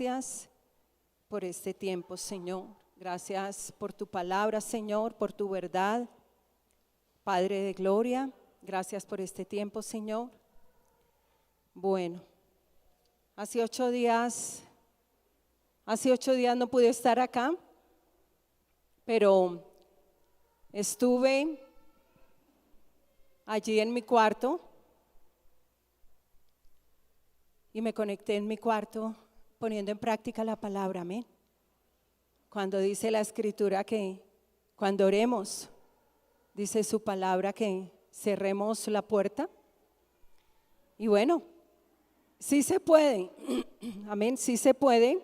Gracias por este tiempo, Señor. Gracias por tu palabra, Señor, por tu verdad. Padre de gloria, gracias por este tiempo, Señor. Bueno, hace 8 días no pude estar acá, pero estuve allí en mi cuarto y me conecté en mi cuarto poniendo en práctica la palabra, amén. Cuando dice la Escritura que cuando oremos, dice su palabra que cerremos la puerta. Y bueno, sí se puede, amén, sí se puede.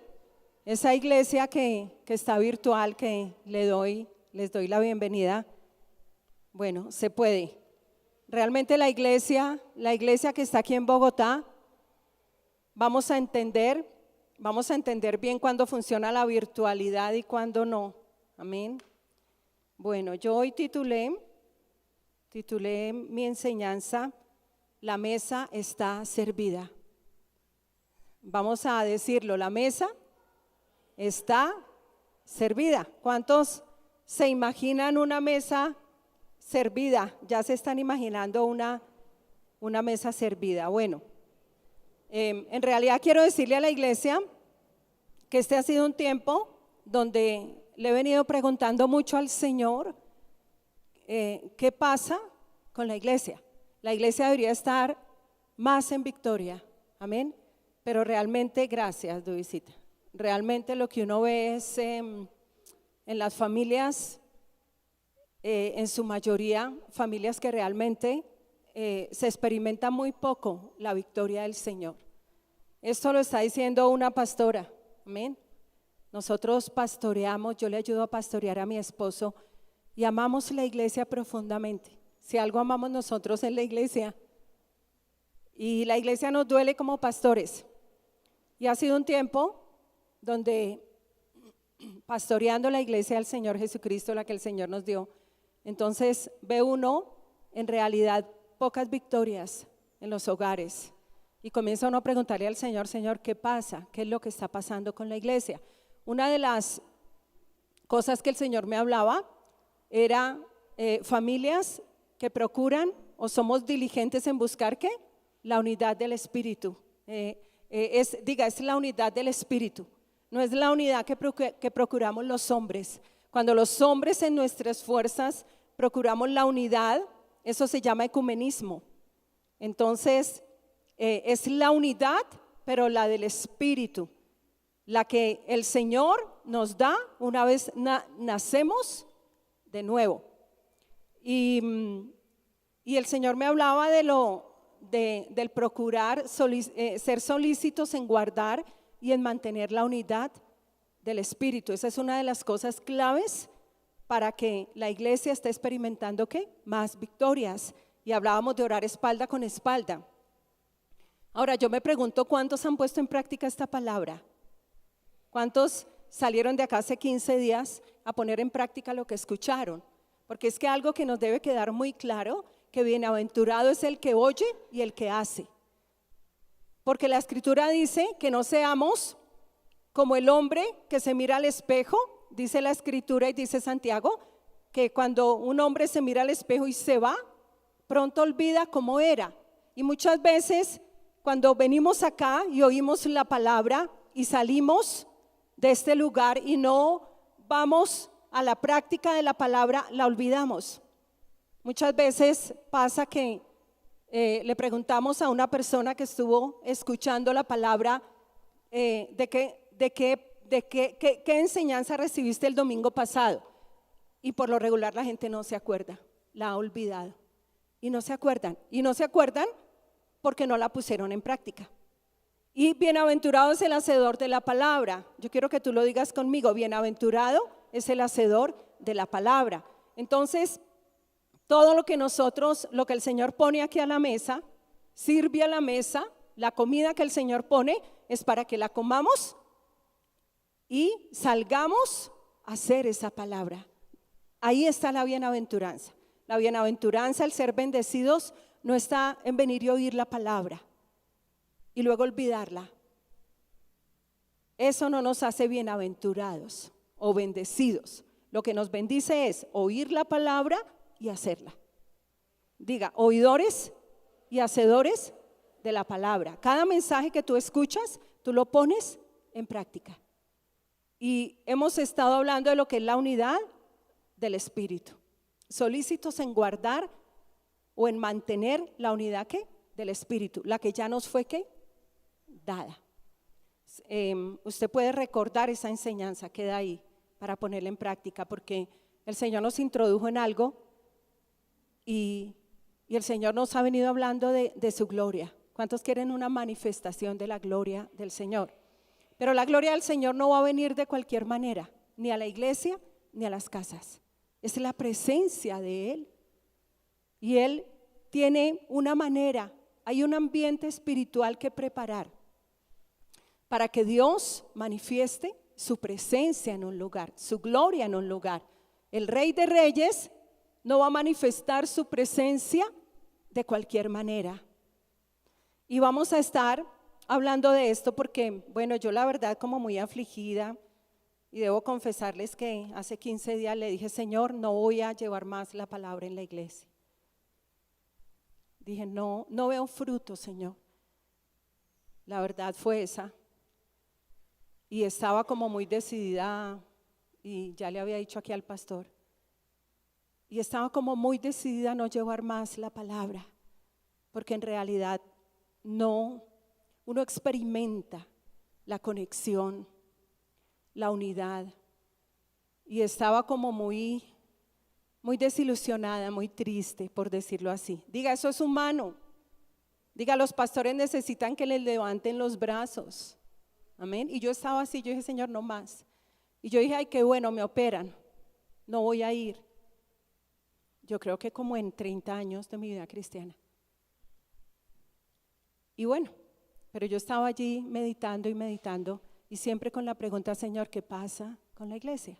Esa iglesia que está virtual, que les doy la bienvenida, bueno, se puede. Realmente la iglesia que está aquí en Bogotá, vamos a entender bien cuándo funciona la virtualidad y cuándo no, amén. Bueno, yo hoy titulé mi enseñanza, la mesa está servida. Vamos a decirlo, la mesa está servida. ¿Cuántos se imaginan una mesa servida? Ya se están imaginando una mesa servida. Bueno, en realidad quiero decirle a la iglesia que este ha sido un tiempo donde le he venido preguntando mucho al Señor qué pasa con la iglesia. La iglesia debería estar más en victoria, amén. Pero realmente, gracias, Duisita, realmente lo que uno ve es en las familias, en su mayoría, familias que realmente se experimenta muy poco la victoria del Señor. Esto lo está diciendo una pastora, amén. Nosotros pastoreamos, yo le ayudo a pastorear a mi esposo y amamos la iglesia profundamente. Si algo amamos nosotros en la iglesia, y la iglesia nos duele como pastores. Y ha sido un tiempo donde pastoreando la iglesia del Señor Jesucristo, la que el Señor nos dio, entonces ve uno en realidad pocas victorias en los hogares y comienza uno a preguntarle al Señor, Señor, ¿qué pasa? ¿Qué es lo que está pasando con la iglesia? Una de las cosas que el Señor me hablaba era familias que procuran o somos diligentes en buscar ¿qué? La unidad del Espíritu. Es la unidad del Espíritu. No es la unidad que procuramos los hombres. Cuando los hombres en nuestras fuerzas procuramos la unidad, eso se llama ecumenismo. Entonces, es la unidad, pero la del Espíritu, la que el Señor nos da una vez nacemos de nuevo. Y el Señor me hablaba del procurar ser solícitos en guardar y en mantener la unidad del Espíritu. Esa es una de las cosas claves para que la iglesia esté experimentando ¿qué? Más victorias. Y hablábamos de orar espalda con espalda. Ahora yo me pregunto, ¿cuántos han puesto en práctica esta palabra? ¿Cuántos salieron de acá hace 15 días a poner en práctica lo que escucharon? Porque es que algo que nos debe quedar muy claro, que bienaventurado es el que oye y el que hace. Porque la Escritura dice que no seamos como el hombre que se mira al espejo, dice la Escritura y dice Santiago, que cuando un hombre se mira al espejo y se va, pronto olvida cómo era. Y muchas veces cuando venimos acá y oímos la palabra y salimos de este lugar y no vamos a la práctica de la palabra, la olvidamos. Muchas veces pasa que le preguntamos a una persona que estuvo escuchando la palabra qué enseñanza recibiste el domingo pasado, y por lo regular la gente no se acuerda, la ha olvidado y no se acuerdan porque no la pusieron en práctica. Y bienaventurado es el hacedor de la palabra. Yo quiero que tú lo digas conmigo, bienaventurado es el hacedor de la palabra. Entonces, todo lo que el Señor pone aquí a la mesa, sirve a la mesa, la comida que el Señor pone es para que la comamos y salgamos a hacer esa palabra. Ahí está la bienaventuranza. La bienaventuranza, el ser bendecidos, no está en venir y oír la palabra y luego olvidarla. Eso no nos hace bienaventurados o bendecidos. Lo que nos bendice es oír la palabra y hacerla. Diga, oidores y hacedores de la palabra. Cada mensaje que tú escuchas, tú lo pones en práctica. Y hemos estado hablando de lo que es la unidad del Espíritu. Solícitos en guardar o en mantener la unidad ¿qué? Del Espíritu, la que ya nos fue ¿qué? Dada. Usted puede recordar esa enseñanza, queda ahí para ponerla en práctica, porque el Señor nos introdujo en algo y el Señor nos ha venido hablando de su gloria. ¿Cuántos quieren una manifestación de la gloria del Señor? Pero la gloria del Señor no va a venir de cualquier manera, ni a la iglesia, ni a las casas. Es la presencia de Él. Y Él tiene una manera, hay un ambiente espiritual que preparar para que Dios manifieste su presencia en un lugar, su gloria en un lugar. El Rey de Reyes no va a manifestar su presencia de cualquier manera. Y vamos a estar hablando de esto porque, bueno, yo la verdad como muy afligida, y debo confesarles que hace 15 días le dije, Señor, no voy a llevar más la palabra en la iglesia. Dije, no veo fruto, Señor. La verdad fue esa. Y estaba como muy decidida, y ya le había dicho aquí al pastor, y estaba como muy decidida a no llevar más la palabra, porque en realidad uno experimenta la conexión, la unidad, y estaba como muy desilusionada, muy triste, por decirlo así. Diga, eso es humano. Diga, los pastores necesitan que les levanten los brazos. Amén. Y yo estaba así, yo dije, Señor, no más. Y yo dije, ay, qué bueno, me operan, no voy a ir. Yo creo que como en 30 años de mi vida cristiana. Y bueno, pero yo estaba allí meditando y siempre con la pregunta, Señor, ¿qué pasa con la iglesia?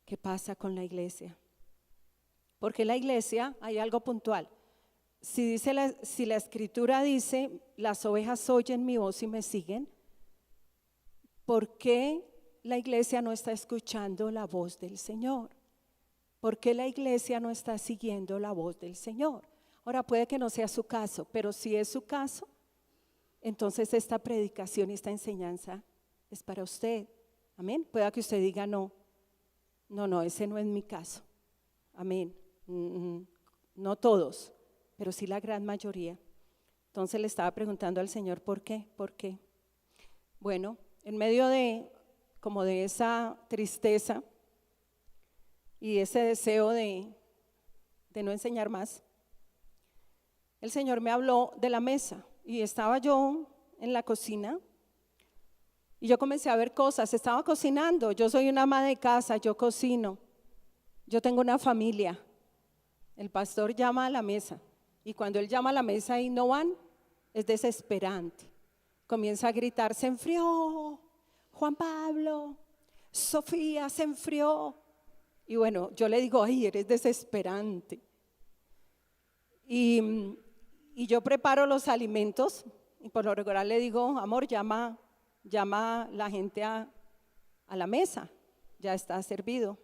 ¿Qué pasa con la iglesia? Porque la iglesia hay algo puntual. Si la escritura dice, las ovejas oyen mi voz y me siguen, ¿por qué la iglesia no está escuchando la voz del Señor? ¿Por qué la iglesia no está siguiendo la voz del Señor? Ahora puede que no sea su caso, pero si es su caso, entonces esta predicación y esta enseñanza es para usted. Amén. Pueda que usted diga no, ese no es mi caso. Amén. No todos, pero sí la gran mayoría. Entonces le estaba preguntando al Señor, ¿por qué? ¿Por qué? Bueno, en medio de esa tristeza y ese deseo de no enseñar más, el Señor me habló de la mesa y estaba yo en la cocina y yo comencé a ver cosas, estaba cocinando, yo soy una ama de casa, yo cocino, yo tengo una familia, el pastor llama a la mesa y cuando él llama a la mesa y no van, es desesperante, comienza a gritar, se enfrió, Juan Pablo, Sofía se enfrió. Y bueno, yo le digo, ay, eres desesperante. Y yo preparo los alimentos y por lo regular le digo, amor, llama a la gente a la mesa, ya está servido.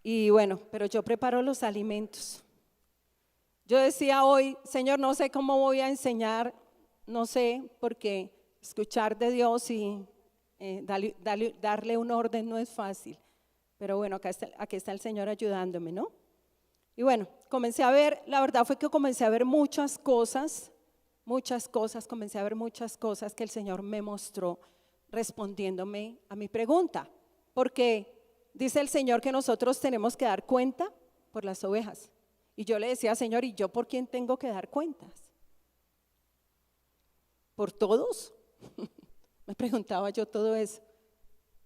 Y bueno, pero yo preparo los alimentos. Yo decía hoy, Señor, no sé cómo voy a enseñar, no sé, porque escuchar de Dios y darle un orden no es fácil. Pero bueno, aquí está el Señor ayudándome, ¿no? Y bueno, comencé a ver, la verdad fue que comencé a ver muchas cosas, comencé a ver muchas cosas que el Señor me mostró respondiéndome a mi pregunta. Porque dice el Señor que nosotros tenemos que dar cuenta por las ovejas. Y yo le decía, Señor, ¿y yo por quién tengo que dar cuentas? ¿Por todos? Me preguntaba yo todo eso.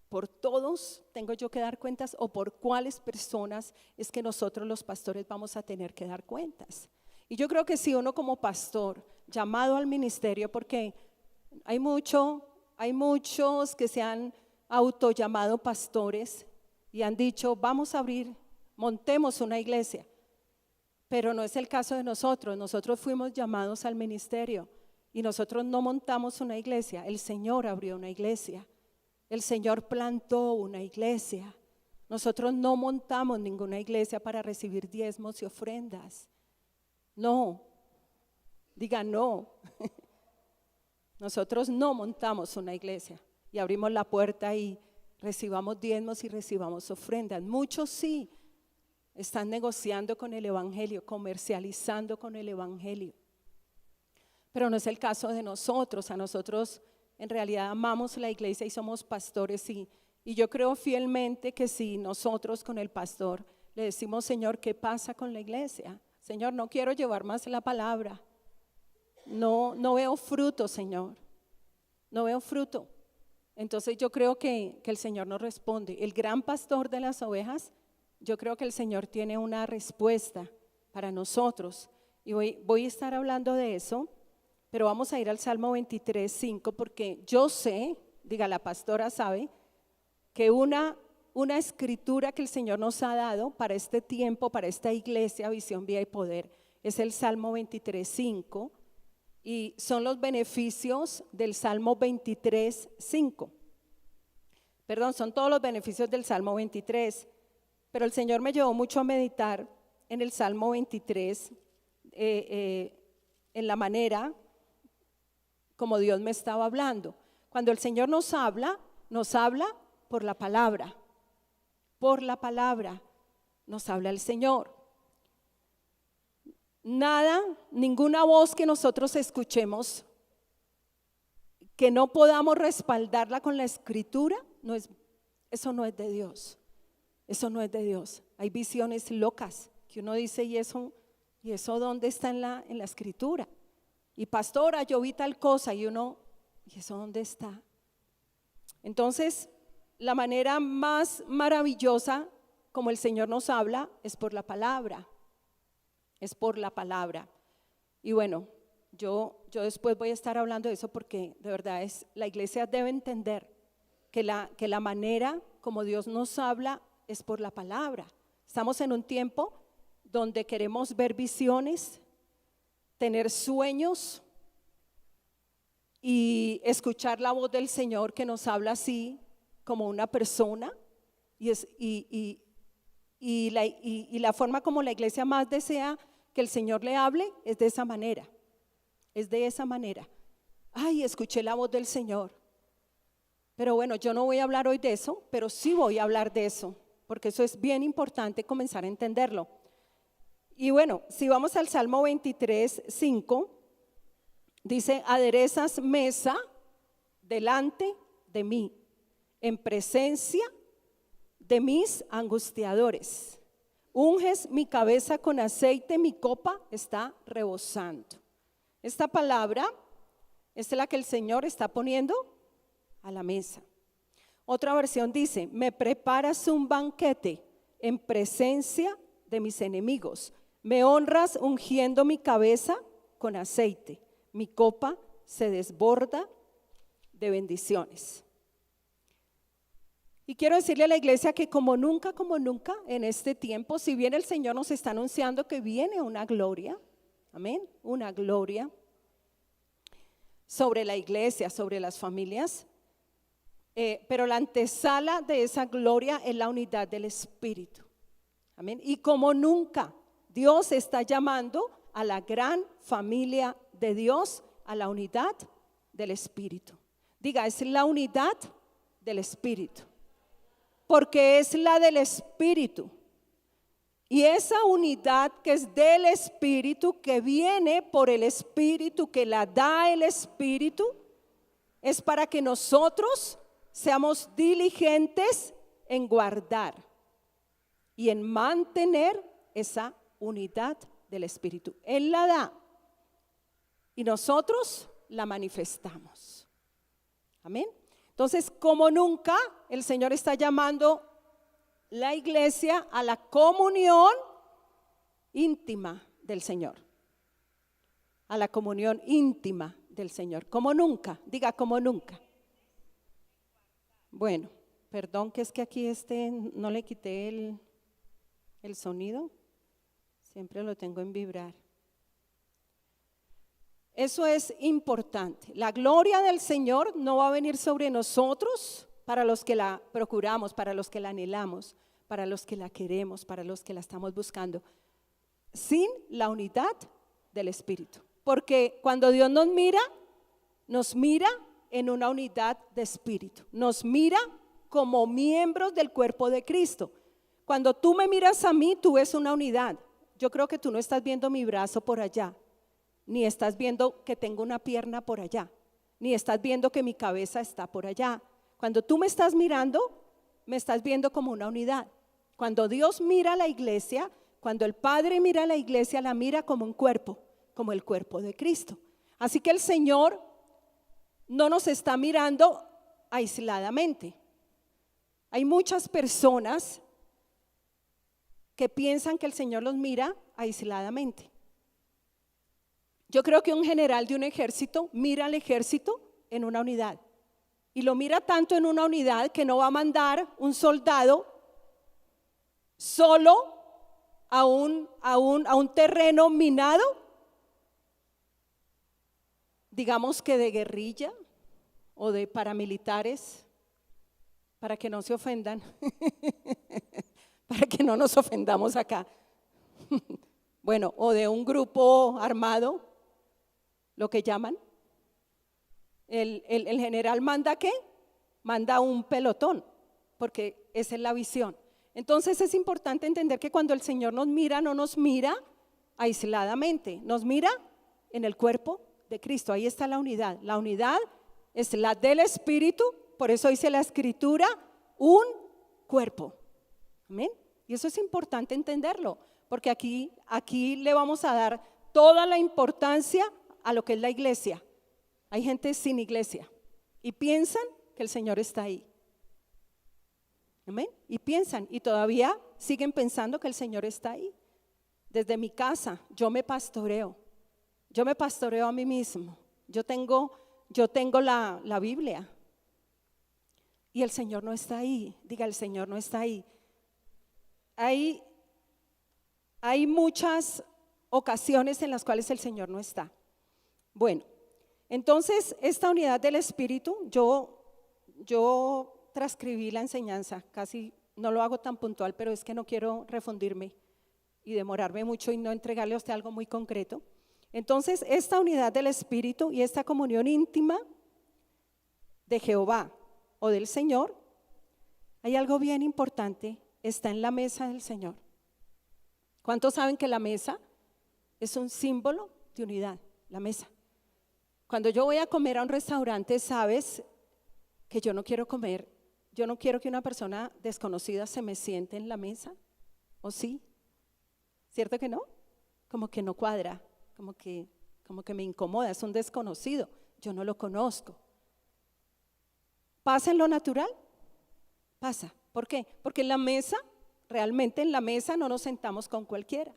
¿Por todos tengo yo que dar cuentas o por cuáles personas es que nosotros los pastores vamos a tener que dar cuentas? Y yo creo que si uno como pastor llamado al ministerio, porque hay muchos que se han autollamado pastores y han dicho, vamos a abrir, montemos una iglesia, pero no es el caso de nosotros. Nosotros fuimos llamados al ministerio Y nosotros no montamos una iglesia, el Señor abrió una iglesia, el Señor plantó una iglesia. Nosotros no montamos ninguna iglesia para recibir diezmos y ofrendas. No, diga no. Nosotros no montamos una iglesia y abrimos la puerta y recibamos diezmos y recibamos ofrendas. Muchos sí están negociando con el evangelio, comercializando con el evangelio. Pero no es el caso de nosotros. A nosotros en realidad amamos la iglesia y somos pastores y yo creo fielmente que si nosotros con el pastor le decimos, Señor, ¿qué pasa con la iglesia? Señor, no quiero llevar más la palabra. No veo fruto, Señor. No veo fruto. Entonces yo creo que el Señor nos responde. El gran pastor de las ovejas, yo creo que el Señor tiene una respuesta para nosotros. Y voy a estar hablando de eso, pero vamos a ir al Salmo 23, 5, porque yo sé, diga la pastora sabe, que una escritura que el Señor nos ha dado para este tiempo, para esta iglesia, Visión, Vida y Poder, es el Salmo 23, 5. Y son los beneficios del Salmo 23, 5. Perdón, son todos los beneficios del Salmo 23. Pero el Señor me llevó mucho a meditar en el Salmo 23, en la manera como Dios me estaba hablando. Cuando el Señor nos habla por la palabra. Por la palabra nos habla el Señor. Nada, ninguna voz que nosotros escuchemos que no podamos respaldarla con la escritura, eso no es de Dios. Eso no es de Dios. Hay visiones locas que uno dice, ¿y eso dónde está en la escritura? Y pastora, yo vi tal cosa y uno, ¿y eso dónde está? Entonces, la manera más maravillosa como el Señor nos habla es por la palabra. Es por la palabra. Y bueno, yo después voy a estar hablando de eso porque de verdad la iglesia debe entender que la manera como Dios nos habla es por la palabra. Estamos en un tiempo donde queremos ver visiones, tener sueños y escuchar la voz del Señor que nos habla así como una persona y la forma como la iglesia más desea que el Señor le hable es de esa manera, Ay, escuché la voz del Señor. Pero bueno, yo no voy a hablar hoy de eso, pero sí voy a hablar de eso, porque eso es bien importante comenzar a entenderlo. Y bueno, si vamos al Salmo 23, 5, dice, aderezas mesa delante de mí, en presencia de mis angustiadores. Unges mi cabeza con aceite, mi copa está rebosando. Esta palabra es la que el Señor está poniendo a la mesa. Otra versión dice, me preparas un banquete en presencia de mis enemigos. Me honras ungiendo mi cabeza con aceite. Mi copa se desborda de bendiciones. Y quiero decirle a la iglesia que como nunca en este tiempo, si bien el Señor nos está anunciando que viene una gloria, amén, una gloria sobre la iglesia, sobre las familias, pero la antesala de esa gloria es la unidad del Espíritu, amén. Y como nunca, Dios está llamando a la gran familia de Dios a la unidad del Espíritu. Diga, es la unidad del Espíritu. Porque es la del Espíritu. Y esa unidad que es del Espíritu, que viene por el Espíritu, que la da el Espíritu, es para que nosotros seamos diligentes en guardar y en mantener esa unidad del Espíritu. Él la da y nosotros la manifestamos. Amén. Entonces, como nunca, el Señor está llamando la iglesia a la comunión íntima del Señor. A la comunión íntima del Señor. Como nunca, diga como nunca. Bueno, perdón que es que aquí no le quité el sonido. Siempre lo tengo en vibrar. Eso es importante. La gloria del Señor no va a venir sobre nosotros para los que la procuramos, para los que la anhelamos, para los que la queremos, para los que la estamos buscando, sin la unidad del Espíritu. Porque cuando Dios nos mira en una unidad de espíritu, nos mira como miembros del cuerpo de Cristo. Cuando tú me miras a mí, tú ves una unidad. Yo creo que tú no estás viendo mi brazo por allá, ni estás viendo que tengo una pierna por allá, ni estás viendo que mi cabeza está por allá. Cuando tú me estás mirando, me estás viendo como una unidad. Cuando Dios mira a la iglesia, cuando el Padre mira a la iglesia, la mira como un cuerpo, como el cuerpo de Cristo. Así que el Señor no nos está mirando aisladamente. Hay muchas personas que piensan que el Señor los mira aisladamente. Yo creo que un general de un ejército mira al ejército en una unidad. Y lo mira tanto en una unidad que no va a mandar un soldado solo a un terreno minado, digamos que de guerrilla o de paramilitares, para que no se ofendan, para que no nos ofendamos acá. Bueno, o de un grupo armado, lo que llaman. El general manda ¿qué? Manda un pelotón, porque esa es la visión. Entonces es importante entender que cuando el Señor nos mira, no nos mira aisladamente, nos mira en el cuerpo de Cristo. Ahí está la unidad. La unidad es la del Espíritu, por eso dice la Escritura, un cuerpo. Amén. Y eso es importante entenderlo, porque aquí le vamos a dar toda la importancia a lo que es la iglesia. Hay gente sin iglesia y piensan que el Señor está ahí. Amén. Y piensan y todavía siguen pensando que el Señor está ahí. Desde mi casa yo me pastoreo a mí mismo. Yo tengo la Biblia y el Señor no está ahí. Diga, el Señor no está ahí. Hay muchas ocasiones en las cuales el Señor no está. Bueno, entonces esta unidad del Espíritu, yo transcribí la enseñanza, casi no lo hago tan puntual, pero es que no quiero refundirme y demorarme mucho y no entregarle a usted algo muy concreto. Entonces, esta unidad del Espíritu y esta comunión íntima de Jehová o del Señor, hay algo bien importante, está en la mesa del Señor. ¿Cuántos saben que la mesa es un símbolo de unidad? La mesa. Cuando yo voy a comer a un restaurante, sabes que yo no quiero que una persona desconocida se me siente en la mesa, ¿o sí? ¿Cierto que no? Como que no cuadra, como que me incomoda, es un desconocido, yo no lo conozco. ¿Pasa en lo natural? Pasa. ¿Por qué? Porque en la mesa, realmente en la mesa no nos sentamos con cualquiera.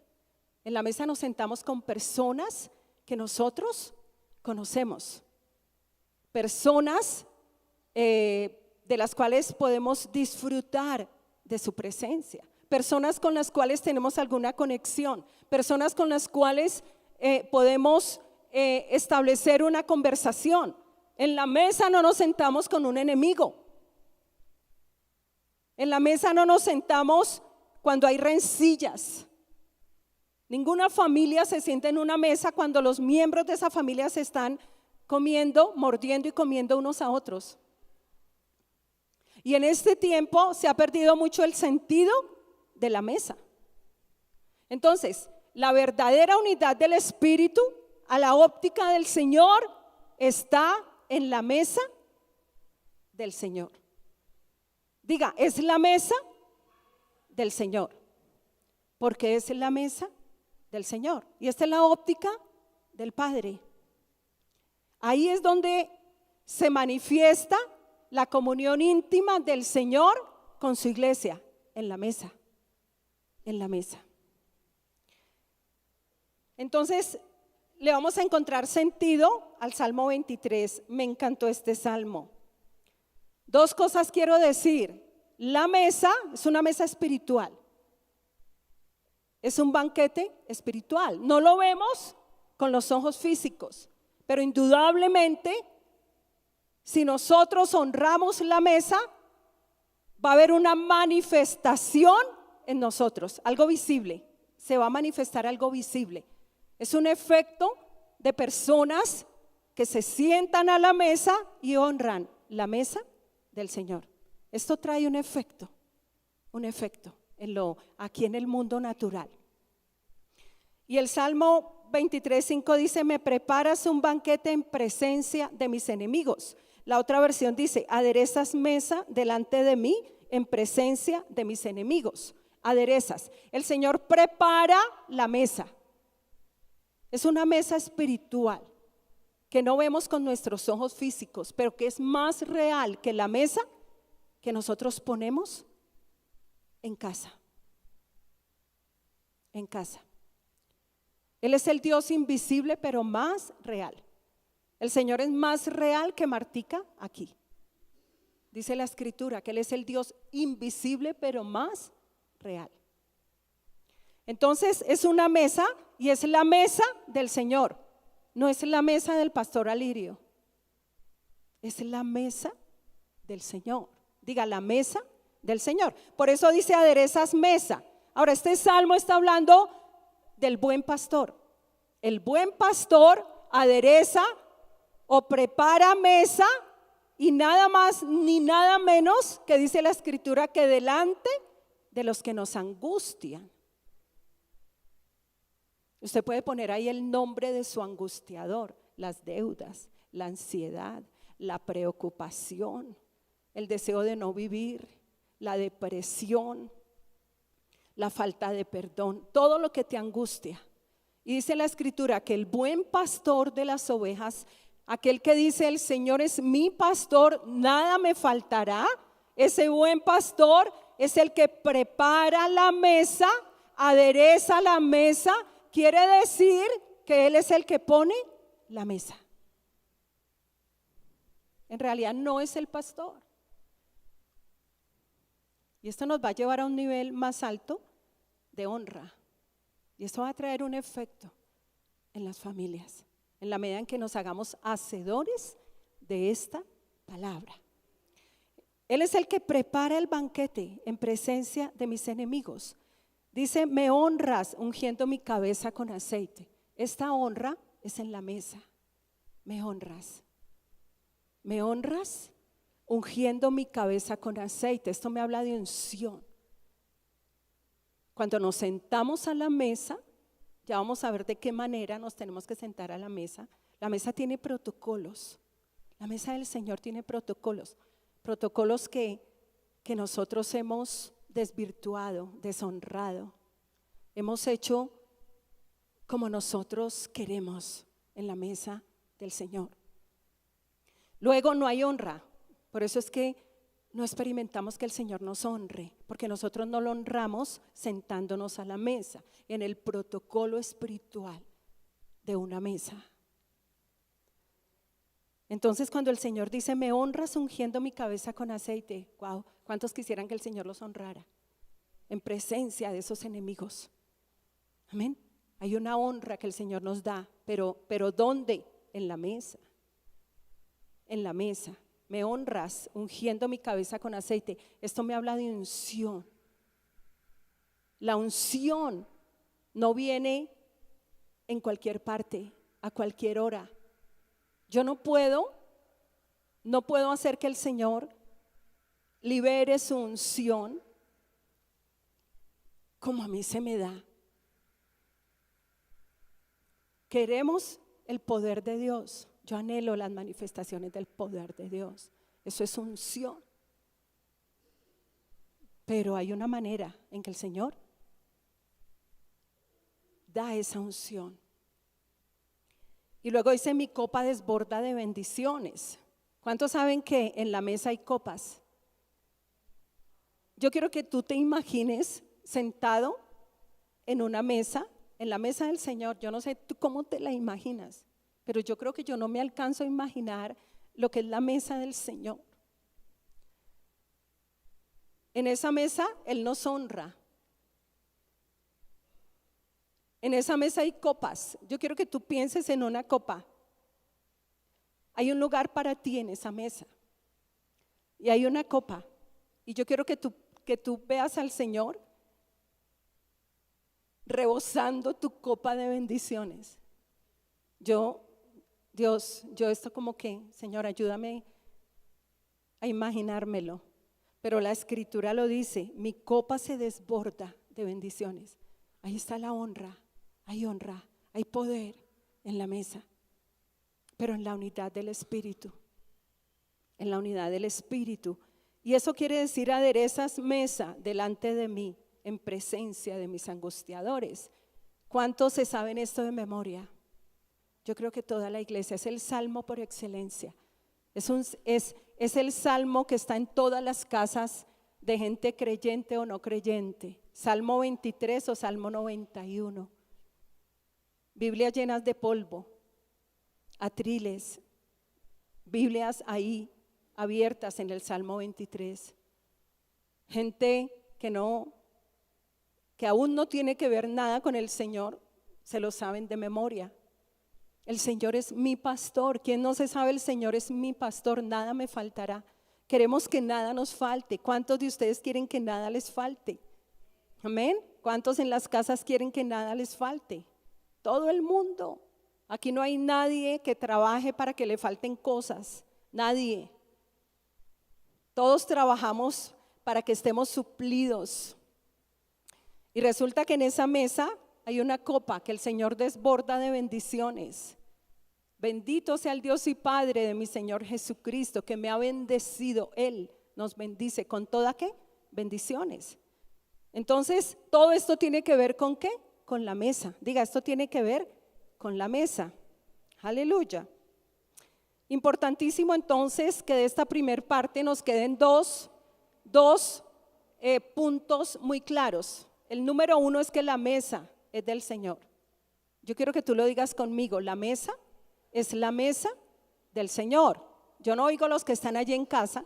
En la mesa nos sentamos con personas que nosotros conocemos, personas de las cuales podemos disfrutar de su presencia, personas con las cuales tenemos alguna conexión, personas con las cuales podemos establecer una conversación. En la mesa no nos sentamos con un enemigo. En la mesa no nos sentamos cuando hay rencillas. Ninguna familia se sienta en una mesa cuando los miembros de esa familia se están comiendo, mordiendo y comiendo unos a otros. Y en este tiempo se ha perdido mucho el sentido de la mesa. Entonces, la verdadera unidad del Espíritu a la óptica del Señor está en la mesa del Señor. Diga, es la mesa del Señor, porque es la mesa del Señor. Y esta es la óptica del Padre. Ahí es donde se manifiesta la comunión íntima del Señor con su iglesia, en la mesa, en la mesa. Entonces, le vamos a encontrar sentido al Salmo 23. Me encantó este salmo. Dos cosas quiero decir. La mesa es una mesa espiritual. Es un banquete espiritual. No lo vemos con los ojos físicos, Pero indudablemente, si nosotros honramos la mesa, va a haber una manifestación en nosotros, algo visible. Se va a manifestar algo visible. Es un efecto de personas que se sientan a la mesa y honran la mesa del Señor. Esto trae un efecto aquí en el mundo natural. Y el Salmo 23:5 dice: me preparas un banquete en presencia de mis enemigos. La otra versión dice: aderezas mesa delante de mí en presencia de mis enemigos. Aderezas. El Señor prepara la mesa. Es una mesa espiritual que no vemos con nuestros ojos físicos, pero que es más real que la mesa que nosotros ponemos en casa. En casa. Él es el Dios invisible, pero más real. El Señor es más real que Martica aquí. Dice la Escritura que Él es el Dios invisible, pero más real. Entonces es una mesa, y es la mesa del Señor. No es la mesa del pastor Alirio. Es la mesa del Señor. Diga, la mesa del Señor. Por eso dice: aderezas mesa. Ahora, este salmo está hablando del buen pastor. El buen pastor adereza o prepara mesa, y nada más ni nada menos que dice la Escritura que delante de los que nos angustian. Usted puede poner ahí el nombre de su angustiador: las deudas, la ansiedad, la preocupación, el deseo de no vivir, la depresión, la falta de perdón, todo lo que te angustia. Y dice la Escritura que el buen pastor de las ovejas, aquel que dice: el Señor es mi pastor, nada me faltará. Ese buen pastor es el que prepara la mesa, adereza la mesa. Quiere decir que Él es el que pone la mesa. En realidad no es el pastor. Y esto nos va a llevar a un nivel más alto de honra. Y esto va a traer un efecto en las familias, en la medida en que nos hagamos hacedores de esta palabra. Él es el que prepara el banquete en presencia de mis enemigos. Dice: me honras ungiendo mi cabeza con aceite. Esta honra es en la mesa. Me honras. Me honras ungiendo mi cabeza con aceite. Esto me habla de unción. Cuando nos sentamos a la mesa, ya vamos a ver de qué manera nos tenemos que sentar a la mesa. La mesa tiene protocolos. La mesa del Señor tiene protocolos. Protocolos que nosotros hemos desvirtuado, deshonrado. Hemos hecho como nosotros queremos en la mesa del Señor. Luego no hay honra. Por eso es que no experimentamos que el Señor nos honre, porque nosotros no lo honramos sentándonos a la mesa, en el protocolo espiritual de una mesa. Entonces, cuando el Señor dice: me honras ungiendo mi cabeza con aceite, wow, ¿cuántos quisieran que el Señor los honrara en presencia de esos enemigos? Amén. Hay una honra que el Señor nos da, pero ¿dónde? En la mesa. En la mesa. Me honras ungiendo mi cabeza con aceite. Esto me habla de unción. La unción no viene en cualquier parte, a cualquier hora. Yo no puedo hacer que el Señor libere su unción como a mí se me da. Queremos el poder de Dios. Yo anhelo las manifestaciones del poder de Dios. Eso es unción. Pero hay una manera en que el Señor da esa unción. Y luego dice: mi copa desborda de bendiciones. ¿Cuántos saben que en la mesa hay copas? Yo quiero que tú te imagines sentado en una mesa, en la mesa del Señor. Yo no sé tú cómo te la imaginas, pero yo creo que yo no me alcanzo a imaginar lo que es la mesa del Señor. En esa mesa Él nos honra. En esa mesa hay copas. Yo quiero que tú pienses en una copa. Hay un lugar para ti en esa mesa. Y hay una copa. Y yo quiero que tú veas al Señor rebosando tu copa de bendiciones. Dios, esto como que, Señor, ayúdame a imaginármelo. Pero la Escritura lo dice, mi copa se desborda de bendiciones. Ahí está la honra, hay poder en la mesa, pero en la unidad del Espíritu, en la unidad del Espíritu. Y eso quiere decir: aderezas mesa delante de mí, en presencia de mis angustiadores. ¿Cuántos se saben esto de memoria? Yo creo que toda la iglesia. Es el salmo por excelencia. Es el salmo que está en todas las casas de gente creyente o no creyente. Salmo 23 o Salmo 91. Biblias llenas de polvo, atriles, Biblias ahí abiertas en el Salmo 23. Gente que aún no tiene que ver nada con el Señor, se lo saben de memoria. El Señor es mi pastor. ¿Quién no se sabe? El Señor es mi pastor, nada me faltará. Queremos que nada nos falte. ¿Cuántos de ustedes quieren que nada les falte? Amén. ¿Cuántos en las casas quieren que nada les falte? Todo el mundo. Aquí no hay nadie que trabaje para que le falten cosas. Nadie. Todos trabajamos para que estemos suplidos. Y resulta que en esa mesa hay una copa que el Señor desborda de bendiciones. Bendito sea el Dios y Padre de mi Señor Jesucristo, que me ha bendecido. Él nos bendice con toda ¿qué? Bendiciones. Entonces, todo esto tiene que ver ¿con qué? Con la mesa. Diga, esto tiene que ver con la mesa. Aleluya. Importantísimo entonces que de esta primer parte nos queden dos puntos muy claros. El número 1 es que la mesa es del Señor. Yo quiero que tú lo digas conmigo. La mesa es la mesa del Señor. Yo no oigo los que están allí en casa,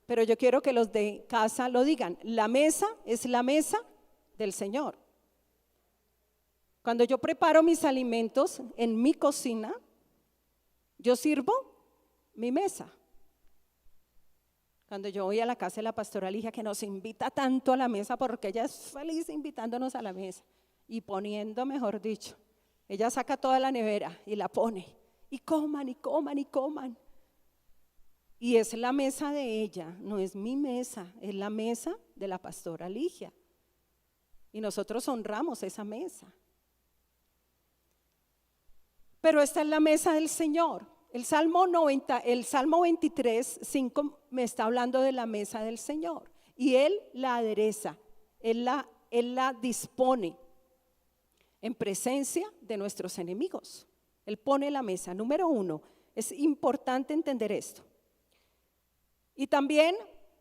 pero yo quiero que los de casa lo digan. La mesa es la mesa del Señor. Cuando yo preparo mis alimentos en mi cocina, yo sirvo mi mesa. Cuando yo voy a la casa de la pastora Ligia, que nos invita tanto a la mesa, porque ella es feliz invitándonos a la mesa y poniendo, mejor dicho, ella saca toda la nevera y la pone, y coman, y coman, y coman. Y es la mesa de ella, no es mi mesa, es la mesa de la pastora Ligia. Y nosotros honramos esa mesa. Pero esta es la mesa del Señor. El Salmo 23, 5 me está hablando de la mesa del Señor. Y Él la adereza, Él la dispone en presencia de nuestros enemigos. Él pone la mesa. Número 1, es importante entender esto. Y también,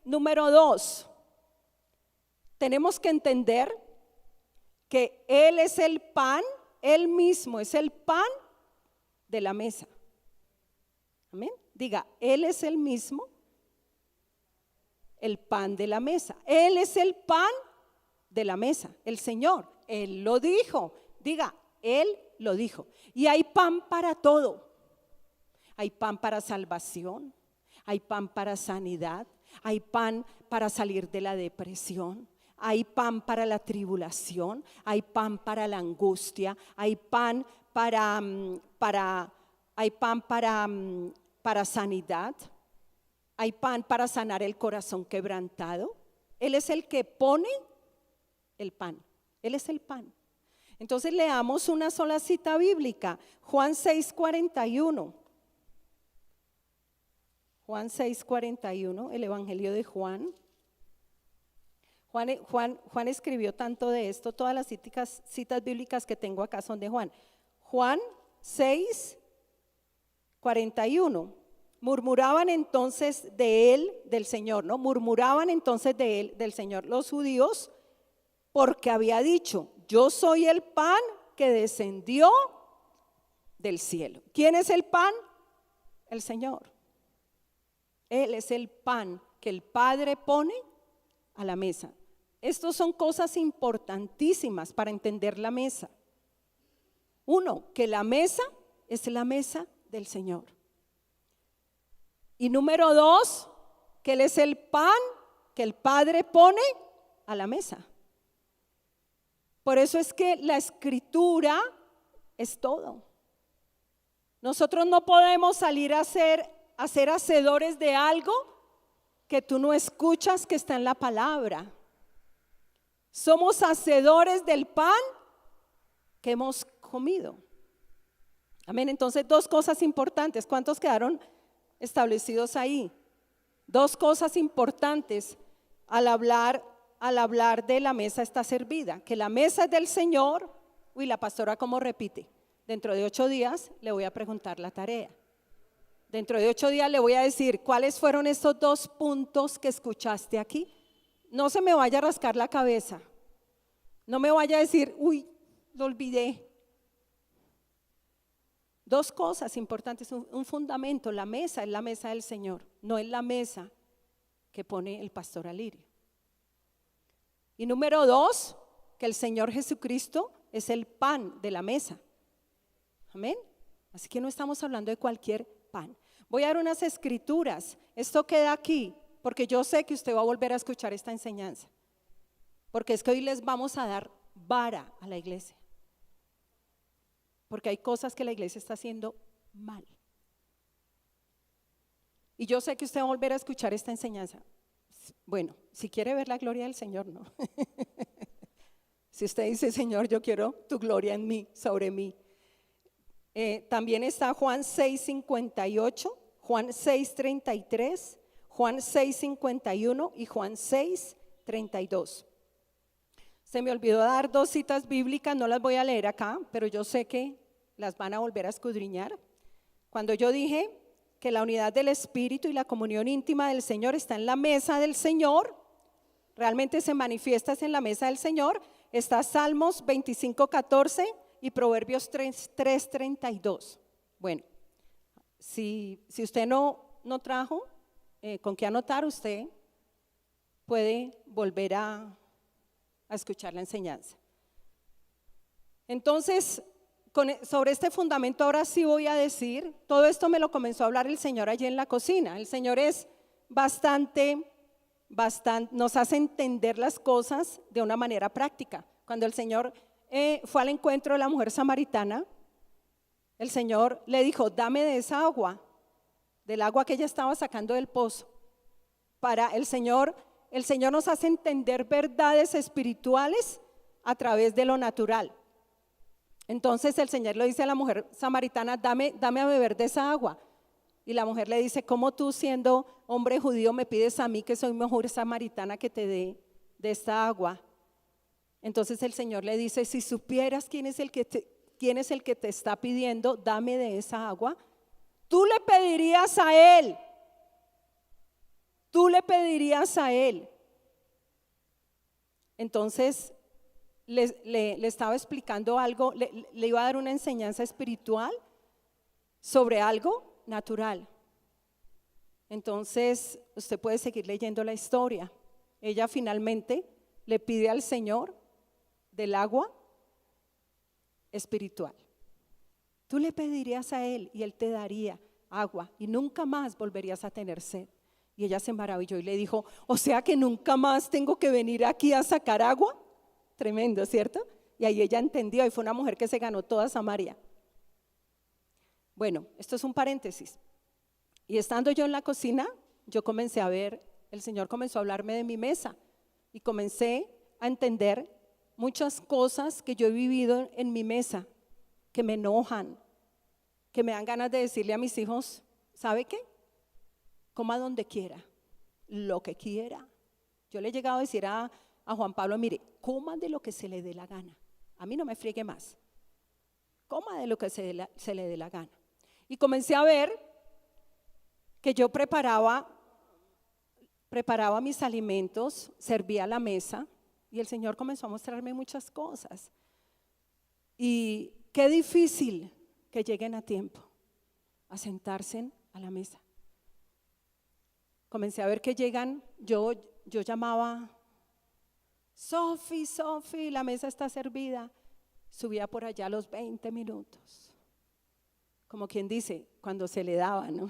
número 2, tenemos que entender que Él es el pan, Él mismo es el pan de la mesa. Amén. Diga, Él es el mismo, el pan de la mesa. Él es el pan de la mesa, el Señor. Él lo dijo. Diga, Él lo dijo. Y hay pan para todo. Hay pan para salvación, hay pan para sanidad, hay pan para salir de la depresión, hay pan para la tribulación, hay pan para la angustia, hay pan para sanidad, hay pan para sanar el corazón quebrantado. Él es el que pone el pan, Él es el pan. Entonces leamos una sola cita bíblica, Juan 6:41. Juan 6:41, el Evangelio de Juan. Juan escribió tanto de esto, todas las citas bíblicas que tengo acá son de Juan. Juan 6:41. Murmuraban entonces de él, del Señor, ¿no? Murmuraban entonces de él, del Señor, los judíos, porque había dicho: yo soy el pan que descendió del cielo. ¿Quién es el pan? El Señor. Él es el pan que el Padre pone a la mesa. Estas son cosas importantísimas para entender la mesa. Uno, que la mesa es la mesa del Señor. Y número 2, que Él es el pan que el Padre pone a la mesa. Por eso es que la escritura es todo. Nosotros no podemos salir a ser hacedores de algo que tú no escuchas que está en la palabra. Somos hacedores del pan que hemos comido. Amén. Entonces, 2 cosas importantes. ¿Cuántos quedaron establecidos ahí? 2 cosas importantes al hablar de la mesa está servida. Que la mesa es del Señor. Uy, la pastora cómo repite. Dentro de 8 días le voy a preguntar la tarea. Dentro de 8 días le voy a decir cuáles fueron estos 2 puntos que escuchaste aquí. No se me vaya a rascar la cabeza. No me vaya a decir, uy, lo olvidé. 2 cosas importantes, un fundamento. La mesa es la mesa del Señor, no es la mesa que pone el pastor Alirio. Y número 2, que el Señor Jesucristo es el pan de la mesa. Amén. Así que no estamos hablando de cualquier pan. Voy a dar unas escrituras. Esto queda aquí, porque yo sé que usted va a volver a escuchar esta enseñanza. Porque es que hoy les vamos a dar vara a la iglesia. Porque hay cosas que la iglesia está haciendo mal. Y yo sé que usted va a volver a escuchar esta enseñanza. Bueno, si quiere ver la gloria del Señor, no. Si usted dice, Señor, yo quiero tu gloria en mí, sobre mí. También está Juan 6:58, Juan 6:33, Juan 6:51 y Juan 6:32. Se me olvidó dar 2 citas bíblicas, no las voy a leer acá, pero yo sé que las van a volver a escudriñar. Cuando yo dije que la unidad del Espíritu y la comunión íntima del Señor está en la mesa del Señor, realmente se manifiesta en la mesa del Señor, está Salmos 25:14 y Proverbios 3:32. Bueno, si usted no trajo con qué anotar, usted puede volver a escuchar la enseñanza. Entonces, sobre este fundamento ahora sí voy a decir, todo esto me lo comenzó a hablar el Señor allí en la cocina. El Señor es bastante, nos hace entender las cosas de una manera práctica. Cuando el Señor fue al encuentro de la mujer samaritana, el Señor le dijo, dame de esa agua, del agua que ella estaba sacando del pozo. Para el Señor nos hace entender verdades espirituales a través de lo natural. Entonces el Señor le dice a la mujer samaritana, dame a beber de esa agua. Y la mujer le dice, ¿cómo tú siendo hombre judío me pides a mí que soy mujer samaritana que te dé de esta agua? Entonces el Señor le dice, si supieras quién es el que te está pidiendo, dame de esa agua, tú le pedirías a él. Tú le pedirías a él. Entonces le estaba explicando algo, le iba a dar una enseñanza espiritual sobre algo natural. Entonces usted puede seguir leyendo la historia. Ella finalmente le pide al Señor del agua espiritual. Tú le pedirías a él y él te daría agua y nunca más volverías a tener sed. Y ella se maravilló y le dijo, o sea que nunca más tengo que venir aquí a sacar agua. Tremendo, ¿cierto? Y ahí ella entendió y fue una mujer que se ganó toda Samaria. Bueno, esto es un paréntesis. Y estando yo en la cocina, yo comencé a ver, el Señor comenzó a hablarme de mi mesa y comencé a entender muchas cosas que yo he vivido en mi mesa, que me enojan, que me dan ganas de decirle a mis hijos, ¿sabe qué? Coma donde quiera, lo que quiera. Yo le he llegado a decir a Juan Pablo, mire, coma de lo que se le dé la gana. A mí no me friegue más. Coma de lo que se le dé la gana. Y comencé a ver que yo preparaba mis alimentos, servía la mesa y el Señor comenzó a mostrarme muchas cosas. Y qué difícil que lleguen a tiempo a sentarse a la mesa. Comencé a ver que llegan, yo llamaba, Sofi, la mesa está servida. Subía por allá a los 20 minutos. Como quien dice, cuando se le daba, ¿no?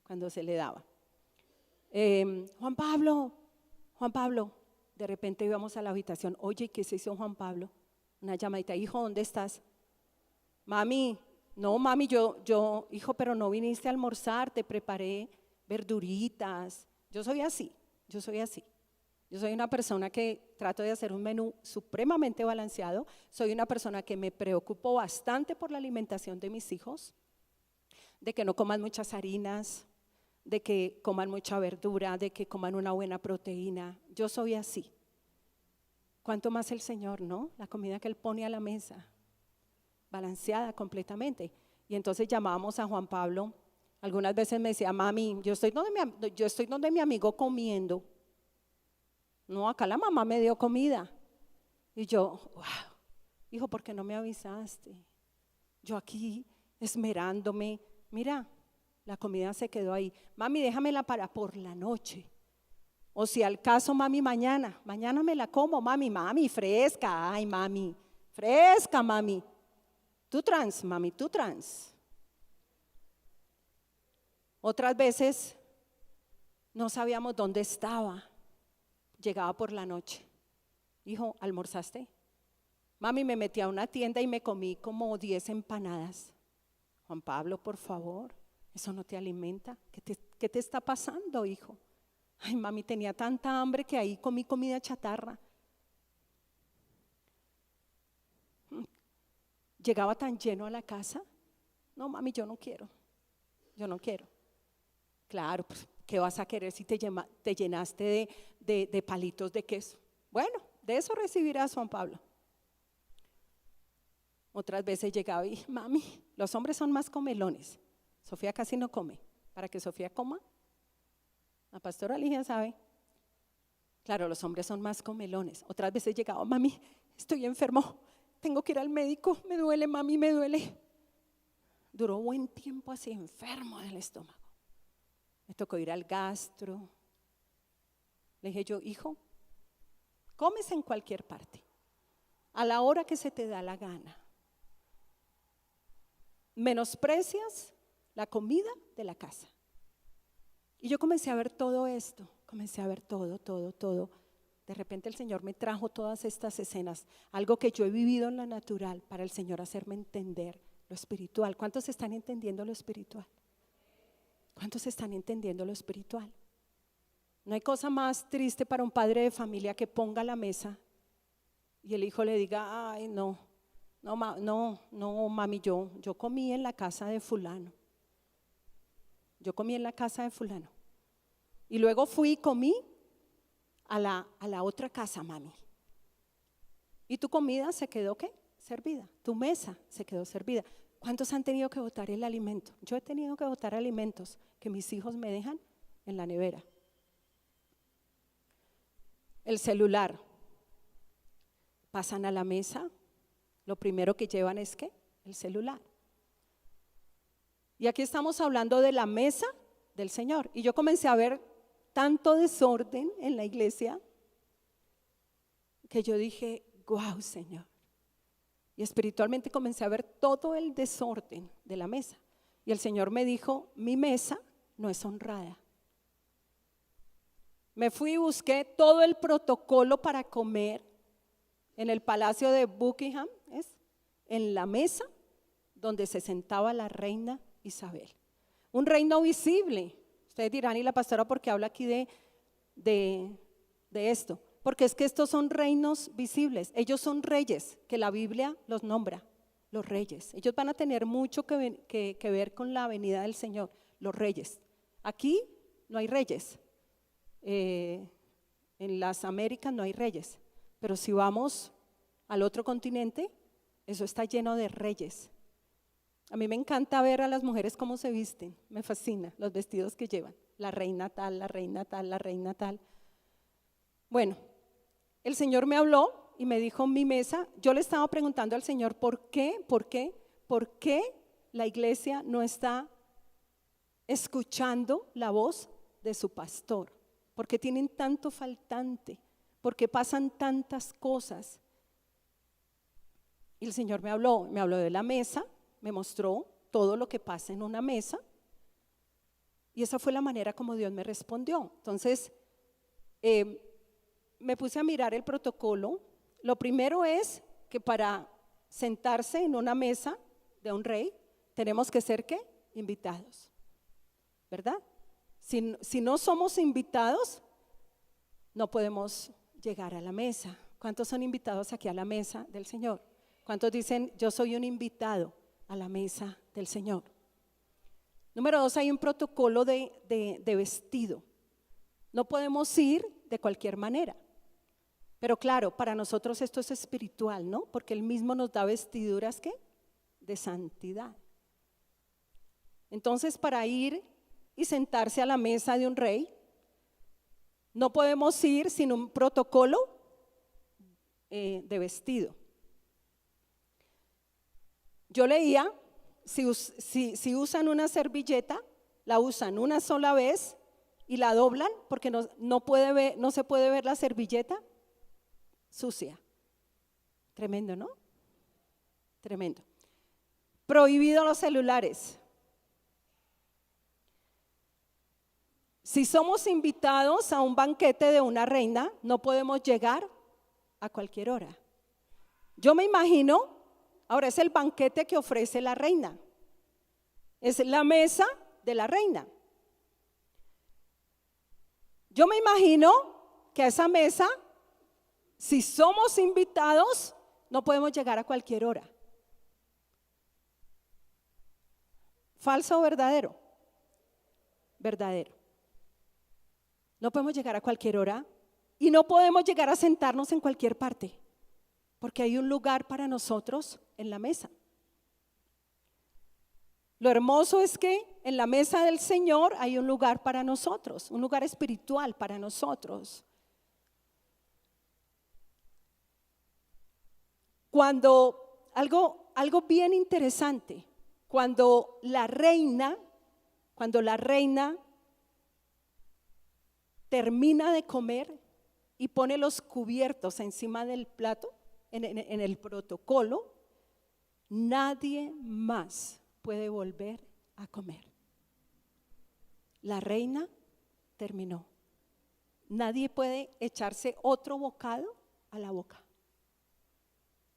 cuando se le daba. Juan Pablo, de repente íbamos a la habitación, oye, ¿qué se hizo Juan Pablo? Una llamadita, hijo, ¿dónde estás? Mami, no mami, hijo, pero no viniste a almorzar, te preparé verduritas. Yo soy así. Yo soy una persona que trato de hacer un menú supremamente balanceado. Soy una persona que me preocupo bastante por la alimentación de mis hijos, de que no coman muchas harinas, de que coman mucha verdura, de que coman una buena proteína. Yo soy así. ¿Cuánto más el Señor, no? La comida que Él pone a la mesa, balanceada completamente. Y entonces llamábamos a Juan Pablo. Algunas veces me decía, mami, yo estoy donde mi amigo comiendo. No, acá la mamá me dio comida. Y yo, wow, hijo, ¿por qué no me avisaste? Yo aquí esmerándome, mira, la comida se quedó ahí. Mami, déjamela para por la noche. O si al caso, mami, mañana me la como, mami, fresca, ay, mami, fresca, mami. Tú trans, mami, tú trans. Otras veces no sabíamos dónde estaba. Llegaba por la noche. Hijo, ¿almorzaste? Mami, me metí a una tienda y me comí como 10 empanadas. Juan Pablo, por favor, eso no te alimenta. ¿Qué te está pasando, hijo? Ay, mami, tenía tanta hambre que ahí comí comida chatarra. Llegaba tan lleno a la casa. No, mami, yo no quiero. Claro, pues, ¿qué vas a querer si te llenaste de palitos de queso? Bueno, de eso recibirás, Juan Pablo. Otras veces llegaba y, mami, los hombres son más comelones. Sofía casi no come. Para que Sofía coma, la pastora Ligia sabe. Claro, los hombres son más comelones. Otras veces llegaba, mami, estoy enfermo, tengo que ir al médico, me duele, mami, me duele. Duró buen tiempo así enfermo del estómago. Me tocó ir al gastro. Le dije yo, hijo, comes en cualquier parte, a la hora que se te da la gana. Menosprecias la comida de la casa. Y yo comencé a ver todo esto, todo. De repente el Señor me trajo todas estas escenas, algo que yo he vivido en lo natural, para el Señor hacerme entender lo espiritual. ¿Cuántos están entendiendo lo espiritual? ¿Cuántos están entendiendo lo espiritual? No hay cosa más triste para un padre de familia que ponga la mesa y el hijo le diga, ay, no, mami, yo comí en la casa de fulano. Yo comí en la casa de fulano. Y luego fui y comí a la otra casa, mami. Y tu comida se quedó, ¿qué? Servida. Tu mesa se quedó servida. ¿Cuántos han tenido que botar el alimento? Yo he tenido que botar alimentos que mis hijos me dejan en la nevera. El celular. Pasan a la mesa, lo primero que llevan es ¿qué? El celular. Y aquí estamos hablando de la mesa del Señor. Y yo comencé a ver tanto desorden en la iglesia que yo dije, wow, Señor. Y espiritualmente comencé a ver todo el desorden de la mesa. Y el Señor me dijo, mi mesa no es honrada. Me fui y busqué todo el protocolo para comer en el palacio de Buckingham, en la mesa donde se sentaba la reina Isabel. Un reino visible. Ustedes dirán, ¿y la pastora por qué habla aquí de esto? Porque es que estos son reinos visibles. Ellos son reyes, que la Biblia los nombra, los reyes. Ellos van a tener mucho que ver con la venida del Señor, los reyes. Aquí no hay reyes. En las Américas no hay reyes. Pero si vamos al otro continente, eso está lleno de reyes. A mí me encanta ver a las mujeres cómo se visten, me fascina los vestidos que llevan, la reina tal, la reina tal, la reina tal. Bueno, el Señor me habló y me dijo mi mesa, yo le estaba preguntando al Señor, ¿por qué la iglesia no está escuchando la voz de su pastor? ¿Por qué tienen tanto faltante? ¿Por qué pasan tantas cosas? Y el Señor me habló de la mesa, me mostró todo lo que pasa en una mesa Y esa fue la manera como Dios me respondió. Entonces, me puse a mirar el protocolo. Lo primero es que para sentarse en una mesa de un rey, tenemos que ser, ¿qué? Invitados, ¿verdad? Si no somos invitados, no podemos llegar a la mesa. ¿Cuántos son invitados aquí a la mesa del Señor? ¿Cuántos dicen, yo soy un invitado a la mesa del Señor? Número 2, hay un protocolo de vestido. No podemos ir de cualquier manera. Pero claro, para nosotros esto es espiritual, ¿no? Porque Él mismo nos da vestiduras, ¿qué? De santidad. Entonces, para ir y sentarse a la mesa de un rey, no podemos ir sin un protocolo de vestido. Yo leía, si usan una servilleta, la usan una sola vez y la doblan porque no se puede ver la servilleta sucia. Tremendo, ¿no? Tremendo. Prohibido los celulares. Si somos invitados a un banquete de una reina, no podemos llegar a cualquier hora. Yo me imagino, ahora es el banquete que ofrece la reina. Es la mesa de la reina. Yo me imagino que a esa mesa, si somos invitados, no podemos llegar a cualquier hora. ¿Falso o verdadero? Verdadero. No podemos llegar a cualquier hora y no podemos llegar a sentarnos en cualquier parte, porque hay un lugar para nosotros en la mesa. Lo hermoso es que en la mesa del Señor hay un lugar para nosotros, un lugar espiritual para nosotros. Cuando algo bien interesante, cuando la reina termina de comer y pone los cubiertos encima del plato, en el protocolo, nadie más puede volver a comer. La reina terminó. Nadie puede echarse otro bocado a la boca.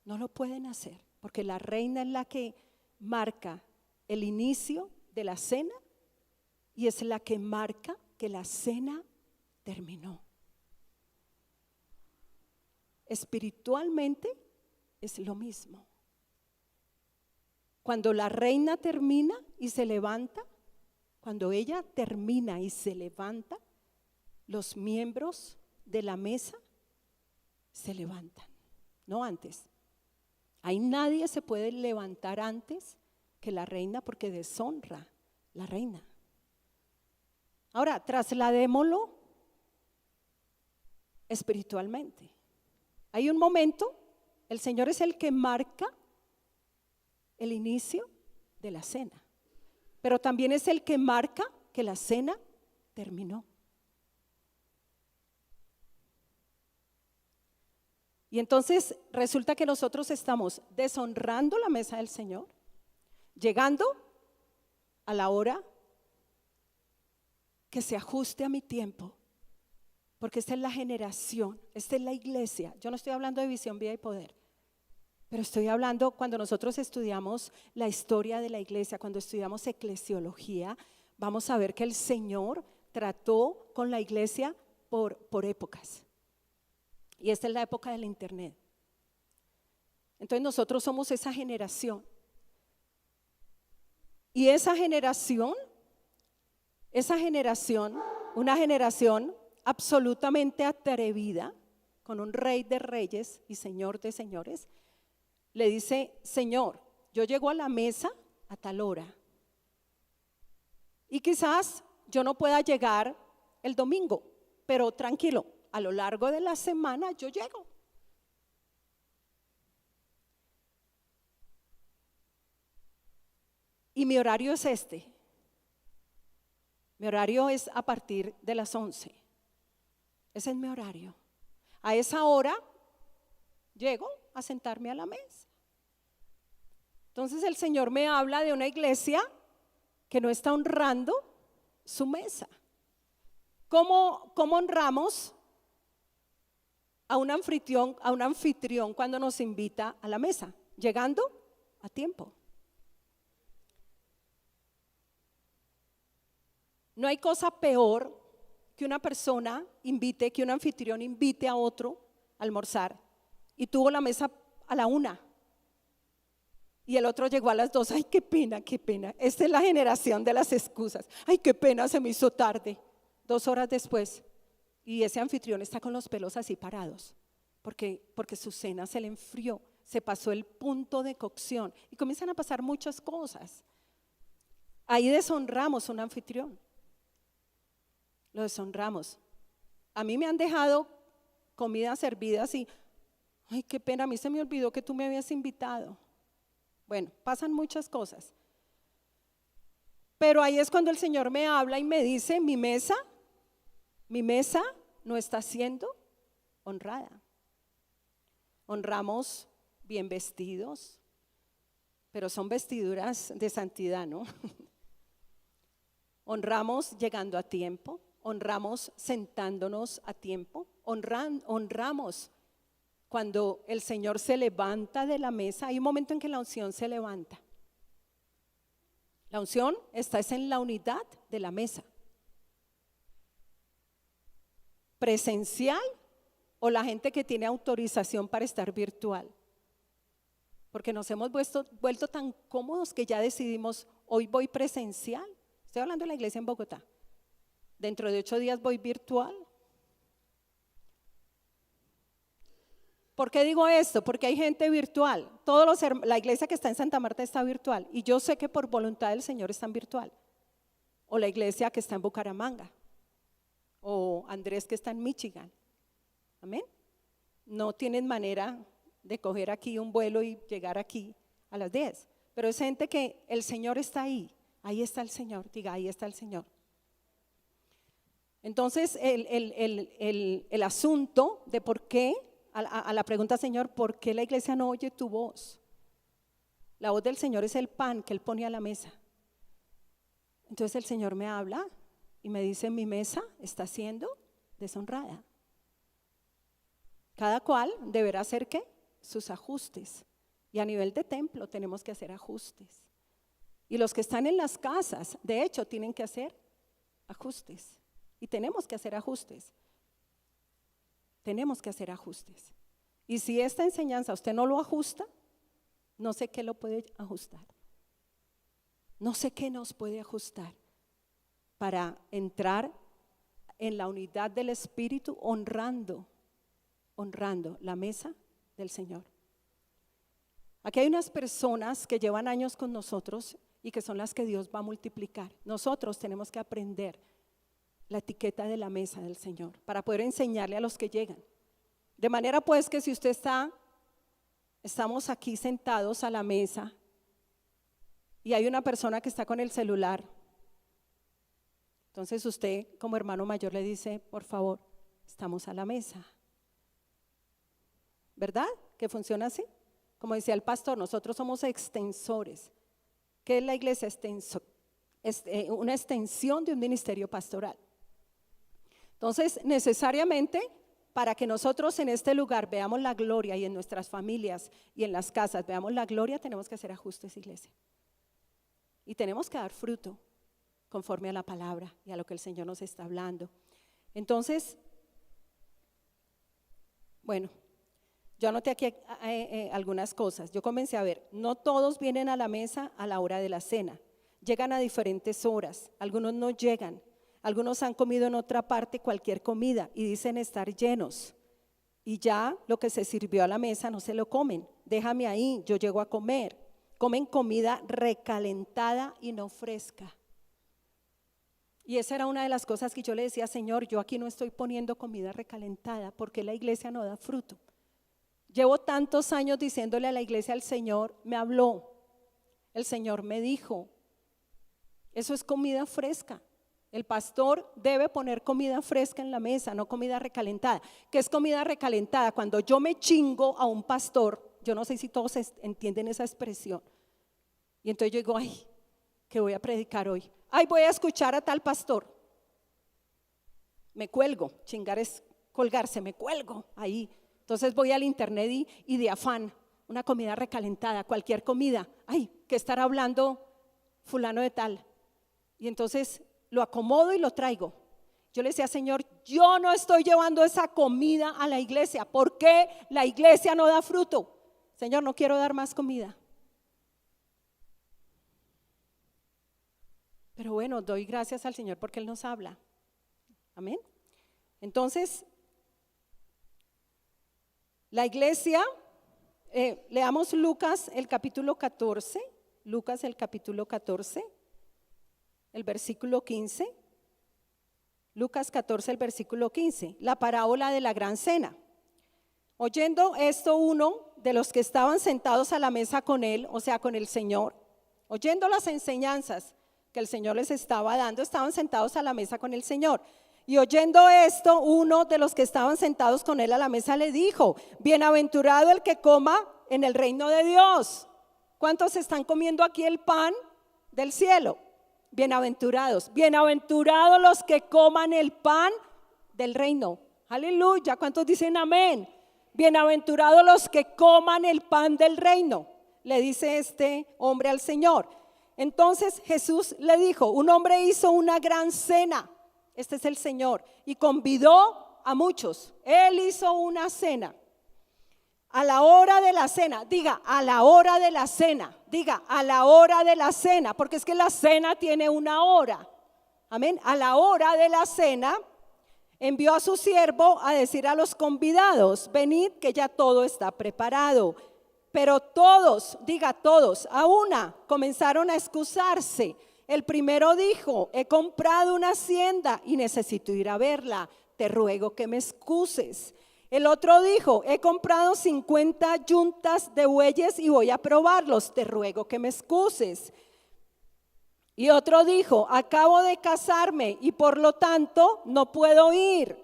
No lo pueden hacer, porque la reina es la que marca el inicio de la cena y es la que marca que la cena terminó. Espiritualmente es lo mismo. Cuando la reina termina y se levanta, cuando ella termina y se levanta, los miembros de la mesa se levantan, no antes. Ahí nadie se puede levantar antes que la reina porque deshonra la reina. Ahora, trasladémoslo espiritualmente. Hay un momento, el Señor es el que marca el inicio de la cena, pero también es el que marca que la cena terminó. Y entonces resulta que nosotros estamos deshonrando la mesa del Señor, llegando a la hora que se ajuste a mi tiempo, porque esta es la generación, esta es la iglesia. Yo no estoy hablando de visión, vida y poder, pero estoy hablando cuando nosotros estudiamos la historia de la iglesia, cuando estudiamos eclesiología, vamos a ver que el Señor trató con la iglesia por épocas. Y esta es la época del internet. Entonces nosotros somos esa generación. Y esa generación, una generación absolutamente atrevida, con un rey de reyes y señor de señores, le dice: Señor, yo llego a la mesa a tal hora. Y quizás yo no pueda llegar el domingo, pero tranquilo, a lo largo de la semana yo llego. Y mi horario es este. Mi horario es a partir de las 11. Ese es mi horario. A esa hora llego a sentarme a la mesa. Entonces el Señor me habla de una iglesia que no está honrando su mesa. ¿Cómo honramos a un anfitrión cuando nos invita a la mesa? Llegando a tiempo. No hay cosa peor que una persona que un anfitrión invite a otro a almorzar y tuvo la mesa a la 1 y el otro llegó a las 2. Ay, qué pena, qué pena. Esta es la generación de las excusas. Ay, qué pena, se me hizo tarde. 2 horas después y ese anfitrión está con los pelos así parados porque su cena se le enfrió, se pasó el punto de cocción y comienzan a pasar muchas cosas. Ahí deshonramos a un anfitrión. Lo deshonramos. A mí me han dejado comidas servidas y, ay, qué pena, a mí se me olvidó que tú me habías invitado. Bueno, pasan muchas cosas. Pero ahí es cuando el Señor me habla y me dice, mi mesa no está siendo honrada. Honramos bien vestidos, pero son vestiduras de santidad, ¿no? Honramos llegando a tiempo. Honramos sentándonos a tiempo, honramos cuando el Señor se levanta de la mesa. Hay un momento en que la unción se levanta. La unción está en la unidad de la mesa. Presencial o la gente que tiene autorización para estar virtual. Porque nos hemos vuelto tan cómodos que ya decidimos, hoy voy presencial. Estoy hablando de la iglesia en Bogotá. Dentro de 8 días voy virtual. ¿Por qué digo esto? Porque hay gente virtual. La iglesia que está en Santa Marta está virtual. Y yo sé que por voluntad del Señor están virtual. O la iglesia que está en Bucaramanga. O Andrés que está en Michigan. Amén. No tienen manera de coger aquí un vuelo y llegar aquí a las 10. Pero es gente que el Señor está ahí. Ahí está el Señor. Diga, ahí está el Señor. Entonces el asunto de por qué, a la pregunta, Señor, ¿por qué la iglesia no oye tu voz? La voz del Señor es el pan que Él pone a la mesa. Entonces el Señor me habla y me dice, mi mesa está siendo deshonrada. Cada cual deberá hacer ¿qué? Sus ajustes. Y a nivel de templo tenemos que hacer ajustes. Y los que están en las casas, de hecho, tienen que hacer ajustes. Y tenemos que hacer ajustes. Tenemos que hacer ajustes. Y si esta enseñanza usted no lo ajusta, no sé qué lo puede ajustar. No sé qué nos puede ajustar para entrar en la unidad del Espíritu, honrando la mesa del Señor. Aquí hay unas personas que llevan años con nosotros y que son las que Dios va a multiplicar. Nosotros tenemos que aprender la etiqueta de la mesa del Señor para poder enseñarle a los que llegan. De manera pues que si usted estamos aquí sentados a la mesa y hay una persona que está con el celular, entonces usted como hermano mayor le dice, por favor, estamos a la mesa. ¿Verdad? Que funciona así. Como decía el pastor, nosotros somos extensores. ¿Qué es la iglesia? Una extensión de un ministerio pastoral. Entonces, necesariamente, para que nosotros en este lugar veamos la gloria y en nuestras familias y en las casas veamos la gloria, tenemos que hacer ajustes, iglesia. Y tenemos que dar fruto conforme a la palabra y a lo que el Señor nos está hablando. Entonces, bueno, yo anoté aquí algunas cosas. Yo comencé a ver, no todos vienen a la mesa a la hora de la cena. Llegan a diferentes horas, algunos no llegan. Algunos han comido en otra parte cualquier comida y dicen estar llenos. Y ya lo que se sirvió a la mesa no se lo comen. Déjame ahí, yo llego a comer. Comen comida recalentada y no fresca. Y esa era una de las cosas que yo le decía, Señor, yo aquí no estoy poniendo comida recalentada porque la iglesia no da fruto. Llevo tantos años diciéndole a la iglesia, el Señor me habló, el Señor me dijo, eso es comida fresca. El pastor debe poner comida fresca en la mesa, no comida recalentada. ¿Qué es comida recalentada? Cuando yo me chingo a un pastor, yo no sé si todos entienden esa expresión. Y entonces yo digo, ay, ¿qué voy a predicar hoy? ay, voy a escuchar a tal pastor. Me cuelgo, chingar es colgarse, me cuelgo ahí. Entonces voy al internet y de afán, una comida recalentada, cualquier comida, ay, ¿qué estará hablando fulano de tal? Y entonces lo acomodo y lo traigo. Yo le decía, Señor, yo no estoy llevando esa comida a la iglesia. ¿Por qué la iglesia no da fruto? Señor, no quiero dar más comida. Pero bueno, doy gracias al Señor porque Él nos habla. Amén. Entonces, la iglesia, leamos Lucas el capítulo 14, Lucas el capítulo 14, el versículo 15. Lucas 14, el versículo 15, la parábola de la gran cena. Oyendo esto, uno de los que estaban sentados a la mesa con él, o sea, con el Señor, oyendo las enseñanzas que el Señor les estaba dando, estaban sentados a la mesa con el Señor. Y oyendo esto, uno de los que estaban sentados con él a la mesa le dijo, bienaventurado el que coma en el reino de Dios. ¿Cuántos están comiendo aquí el pan del cielo? Bienaventurados los que coman el pan del reino. Aleluya, ¿cuántos dicen amén? Bienaventurados los que coman el pan del reino, le dice este hombre al Señor. Entonces Jesús le dijo, un hombre hizo una gran cena, este es el Señor, y convidó a muchos. Él hizo una cena. A la hora de la cena, diga, a la hora de la cena, diga, a la hora de la cena, porque es que la cena tiene una hora. Amén. A la hora de la cena, envió a su siervo a decir a los convidados, venid que ya todo está preparado. Pero todos, diga todos, a una comenzaron a excusarse. El primero dijo, he comprado una hacienda y necesito ir a verla, te ruego que me excuses. El otro dijo, he comprado 50 yuntas de bueyes y voy a probarlos, te ruego que me excuses. Y otro dijo, acabo de casarme y por lo tanto no puedo ir.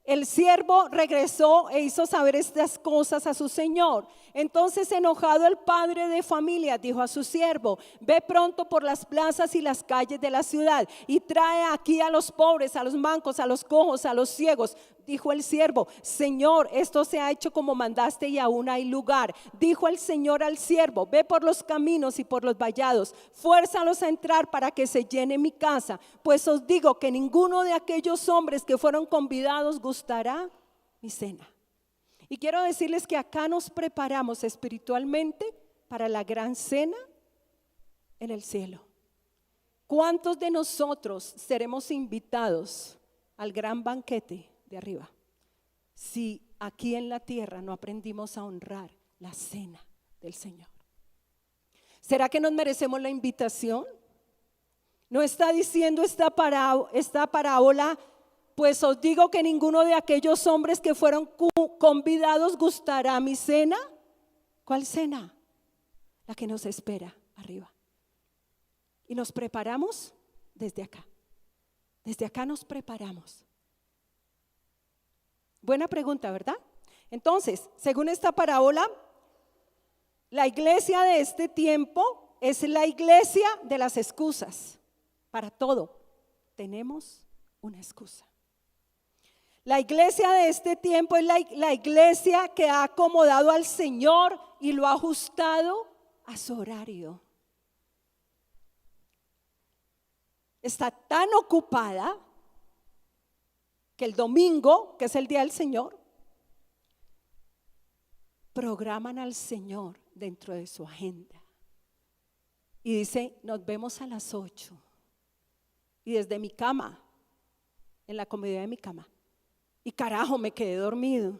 El siervo regresó e hizo saber estas cosas a su señor. Entonces, enojado el padre de familia dijo a su siervo, ve pronto por las plazas y las calles de la ciudad y trae aquí a los pobres, a los mancos, a los cojos, a los ciegos. Dijo el siervo, Señor, esto se ha hecho como mandaste y aún hay lugar. Dijo el Señor al siervo, ve por los caminos y por los vallados, fuérzalos a entrar para que se llene mi casa. Pues os digo que ninguno de aquellos hombres que fueron convidados gustará mi cena. Y quiero decirles que acá nos preparamos espiritualmente para la gran cena en el cielo. ¿Cuántos de nosotros seremos invitados al gran banquete de arriba si aquí en la tierra no aprendimos a honrar la cena del Señor? ¿Será que nos merecemos la invitación? ¿No está diciendo esta parábola? Pues os digo que ninguno de aquellos hombres que fueron convidados gustará mi cena. ¿Cuál cena? La que nos espera arriba. Y nos preparamos desde acá. Desde acá nos preparamos. Buena pregunta, ¿verdad? Entonces, según esta parábola, la iglesia de este tiempo es la iglesia de las excusas. Para todo tenemos una excusa. La iglesia de este tiempo es la iglesia que ha acomodado al Señor y lo ha ajustado a su horario. Está tan ocupada que el domingo, que es el día del Señor, programan al Señor dentro de su agenda. Y dice, nos vemos a las 8. Y desde mi cama, en la comodidad de mi cama. Y carajo, me quedé dormido.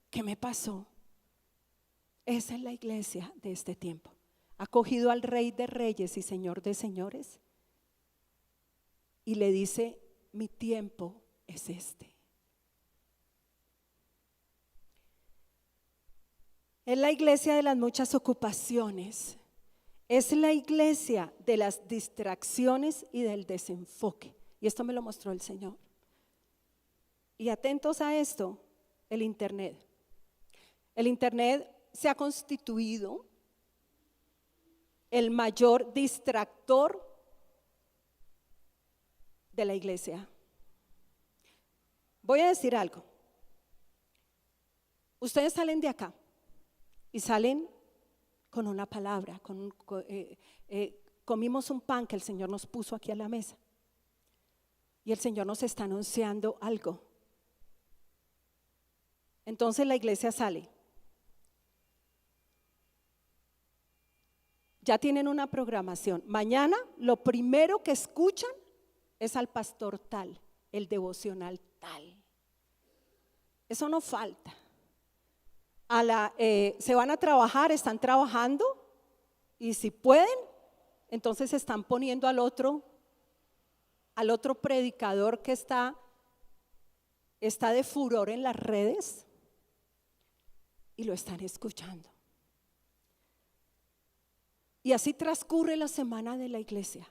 ¿Qué me pasó? Esa es la iglesia de este tiempo. Ha cogido al Rey de Reyes y Señor de Señores y le dice, mi tiempo es este. Es la iglesia de las muchas ocupaciones. Es la iglesia de las distracciones y del desenfoque. Y esto me lo mostró el Señor. Y atentos a esto, el internet. El internet se ha constituido el mayor distractor de la iglesia. Voy a decir algo. Ustedes salen de acá y salen con una palabra, comimos un pan que el Señor nos puso aquí a la mesa y el Señor nos está anunciando algo. Entonces la iglesia sale. Ya tienen una programación. Mañana lo primero que escuchan es al pastor tal, el devocional tal. Eso no falta. Se van a trabajar, están trabajando y si pueden, entonces están poniendo al otro predicador que está de furor en las redes y lo están escuchando. Y así transcurre la semana de la iglesia.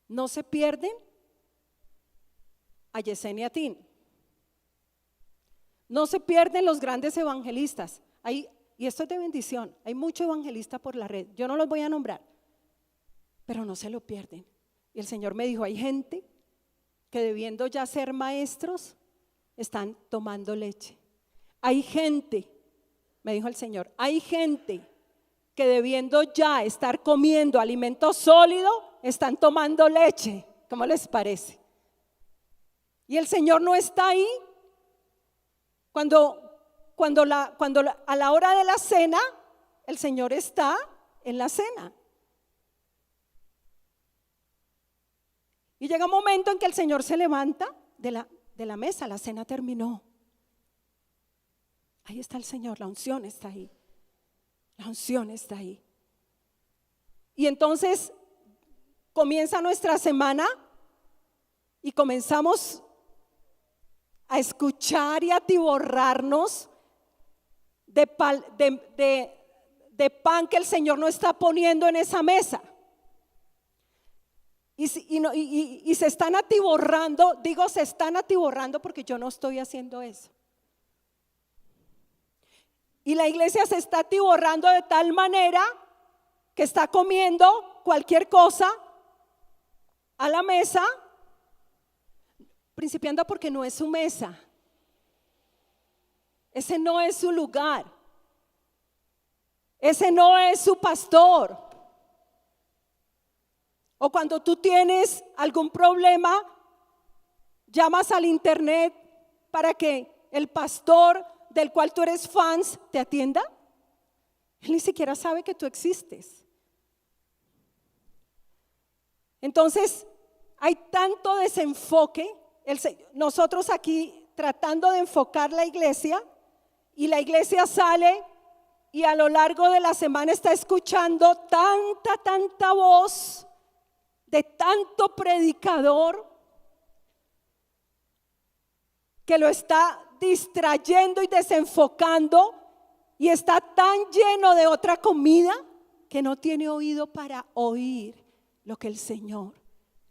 No se pierden a Yesenia Tin. No se pierden los grandes evangelistas. Y esto es de bendición. Hay mucho evangelista por la red. Yo no los voy a nombrar, pero no se lo pierden. Y el Señor me dijo, hay gente que debiendo ya ser maestros, están tomando leche. Hay gente, me dijo el Señor, hay gente que debiendo ya estar comiendo alimento sólido, están tomando leche. ¿Cómo les parece? Y el Señor no está ahí cuando a la hora de la cena, el Señor está en la cena. Y llega un momento en que el Señor se levanta de la mesa, la cena terminó. Ahí está el Señor, la unción está ahí. La unción está ahí. Y entonces comienza nuestra semana y comenzamos a escuchar y a atiborrarnos de pan que el Señor no está poniendo en esa mesa. Y se están atiborrando, digo se están atiborrando porque yo no estoy haciendo eso. Y la iglesia se está atiborrando de tal manera que está comiendo cualquier cosa a la mesa, principiando porque no es su mesa. Ese no es su lugar. Ese no es su pastor. O cuando tú tienes algún problema, llamas al internet para que el pastor del cual tú eres fans te atienda. Él ni siquiera sabe que tú existes. Entonces hay tanto desenfoque, nosotros aquí tratando de enfocar la iglesia, y la iglesia sale y a lo largo de la semana está escuchando tanta voz de tanto predicador que lo está distrayendo y desenfocando, y está tan lleno de otra comida que no tiene oído para oír lo que el Señor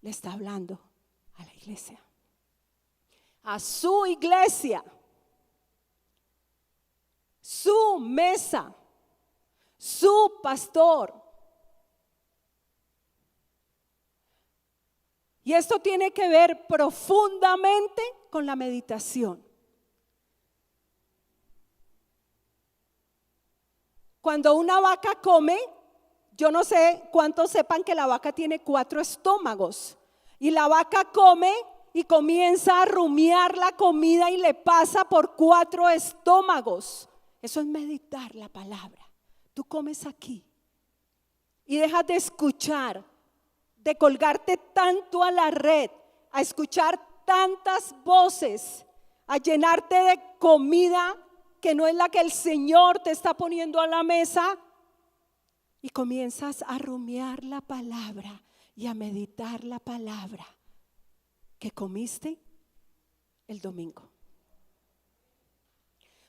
le está hablando a la iglesia, a su iglesia, su mesa, su pastor. Y esto tiene que ver profundamente con la meditación. Cuando una vaca come, yo no sé cuántos sepan que la vaca tiene 4 estómagos. Y la vaca come y comienza a rumiar la comida y le pasa por 4 estómagos. Eso es meditar la palabra. Tú comes aquí y dejas de escuchar, de colgarte tanto a la red, a escuchar tantas voces, a llenarte de comida que no es la que el Señor te está poniendo a la mesa, y comienzas a rumiar la palabra y a meditar la palabra que comiste el domingo.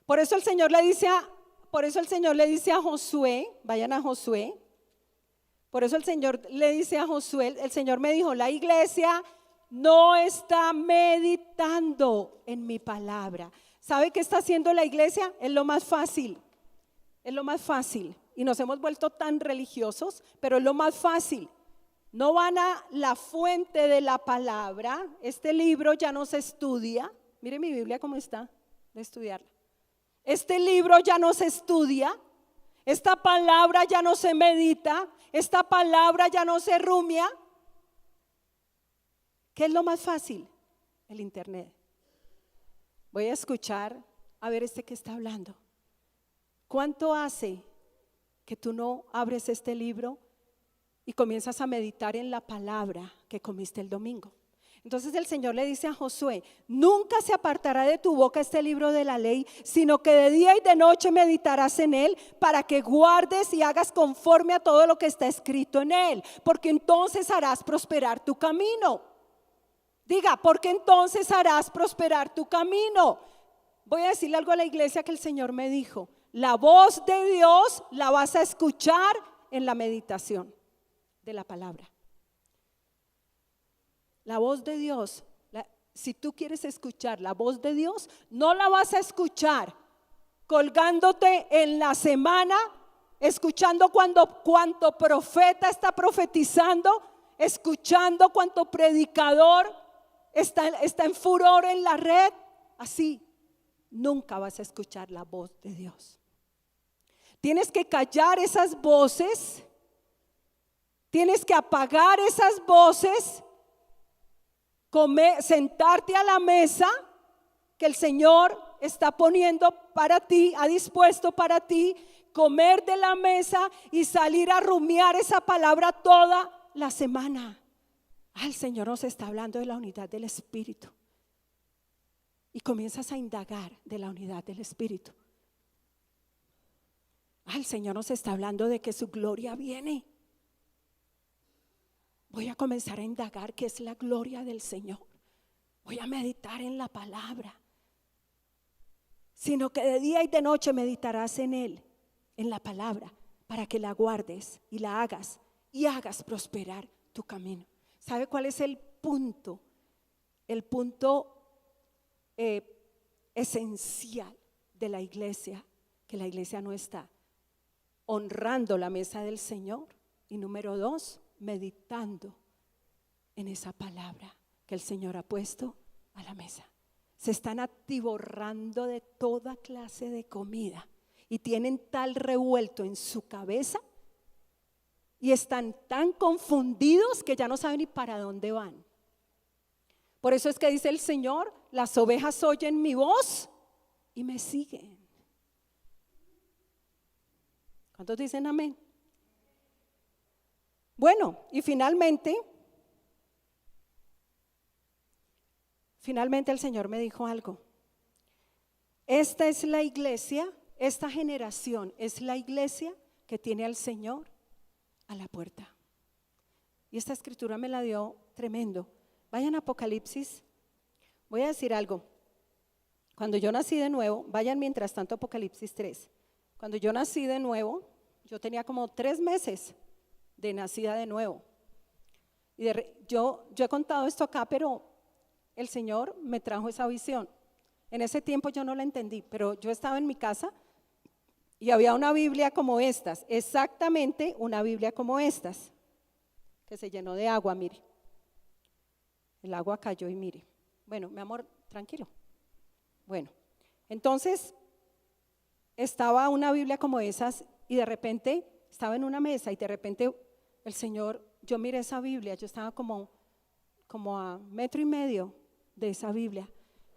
Por eso el Señor le dice a Josué, vayan a Josué. Por eso el Señor le dice a Josué, el Señor me dijo, la iglesia no está meditando en mi palabra. ¿Sabe qué está haciendo la iglesia? Es lo más fácil. Es lo más fácil. Y nos hemos vuelto tan religiosos, pero es lo más fácil. no van a la fuente de la palabra, este libro ya no se estudia. Mire mi Biblia cómo está de estudiarla. Este libro ya no se estudia, esta palabra ya no se medita, esta palabra ya no se rumia. ¿Qué es lo más fácil? El internet. Voy a escuchar a ver este que está hablando. ¿Cuánto hace que tú no abres este libro y comienzas a meditar en la palabra que comiste el domingo? Entonces el Señor le dice a Josué: nunca se apartará de tu boca este libro de la ley, sino que de día y de noche meditarás en él, para que guardes y hagas conforme a todo lo que está escrito en él, porque entonces harás prosperar tu camino. Diga, porque entonces harás prosperar tu camino. Voy a decirle algo a la iglesia que el Señor me dijo: la voz de Dios la vas a escuchar en la meditación de la palabra. La voz de Dios, si tú quieres escuchar la voz de Dios, no la vas a escuchar colgándote en la semana, escuchando cuánto profeta está profetizando, escuchando cuánto predicador está en furor en la red. Así nunca vas a escuchar la voz de Dios. Tienes que callar esas voces, tienes que apagar esas voces, sentarte a la mesa que el Señor está poniendo para ti, ha dispuesto para ti, comer de la mesa y salir a rumiar esa palabra toda la semana. El Señor nos está hablando de la unidad del Espíritu. Y comienzas a indagar de la unidad del Espíritu. El Señor nos está hablando de que su gloria viene. Voy a comenzar a indagar qué es la gloria del Señor. Voy a meditar en la palabra. Sino que de día y de noche meditarás en él, en la palabra, para que la guardes y la hagas y hagas prosperar tu camino. ¿Sabe cuál es el punto? El punto esencial de la iglesia, que la iglesia no está honrando la mesa del Señor. Y número 2, meditando en esa palabra que el Señor ha puesto a la mesa. Se están atiborrando de toda clase de comida y tienen tal revuelto en su cabeza y están tan confundidos que ya no saben ni para dónde van. Por eso es que dice el Señor: las ovejas oyen mi voz y me siguen. ¿Cuántos dicen amén? Bueno, y finalmente el Señor me dijo algo. Esta es la iglesia, esta generación es la iglesia que tiene al Señor a la puerta. Y esta escritura me la dio tremendo. Vayan a Apocalipsis. Voy a decir algo. Cuando yo nací de nuevo, vayan mientras tanto a Apocalipsis 3. Cuando yo nací de nuevo, yo tenía como 3 meses de nacida de nuevo. Y yo he contado esto acá, pero el Señor me trajo esa visión. En ese tiempo yo no la entendí, pero yo estaba en mi casa y había una Biblia como estas, exactamente una Biblia como estas, que se llenó de agua, mire. El agua cayó y mire. Bueno, mi amor, tranquilo. Bueno, entonces estaba una Biblia como esas y de repente estaba en una mesa y de repente el Señor, yo miré esa Biblia, yo estaba como a 1.5 metros de esa Biblia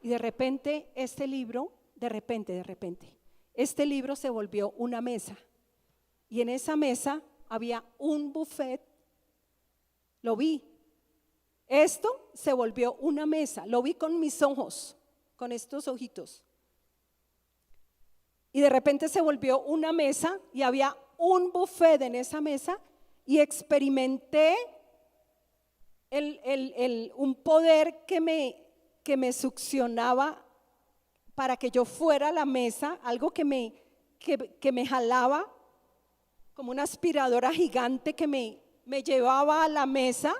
y de repente este libro, este libro se volvió una mesa y en esa mesa había un buffet. Lo vi. Esto se volvió una mesa, lo vi con mis ojos, con estos ojitos. Y de repente se volvió una mesa y había un buffet en esa mesa y experimenté un poder que me succionaba para que yo fuera a la mesa, algo que me jalaba como una aspiradora gigante que me llevaba a la mesa.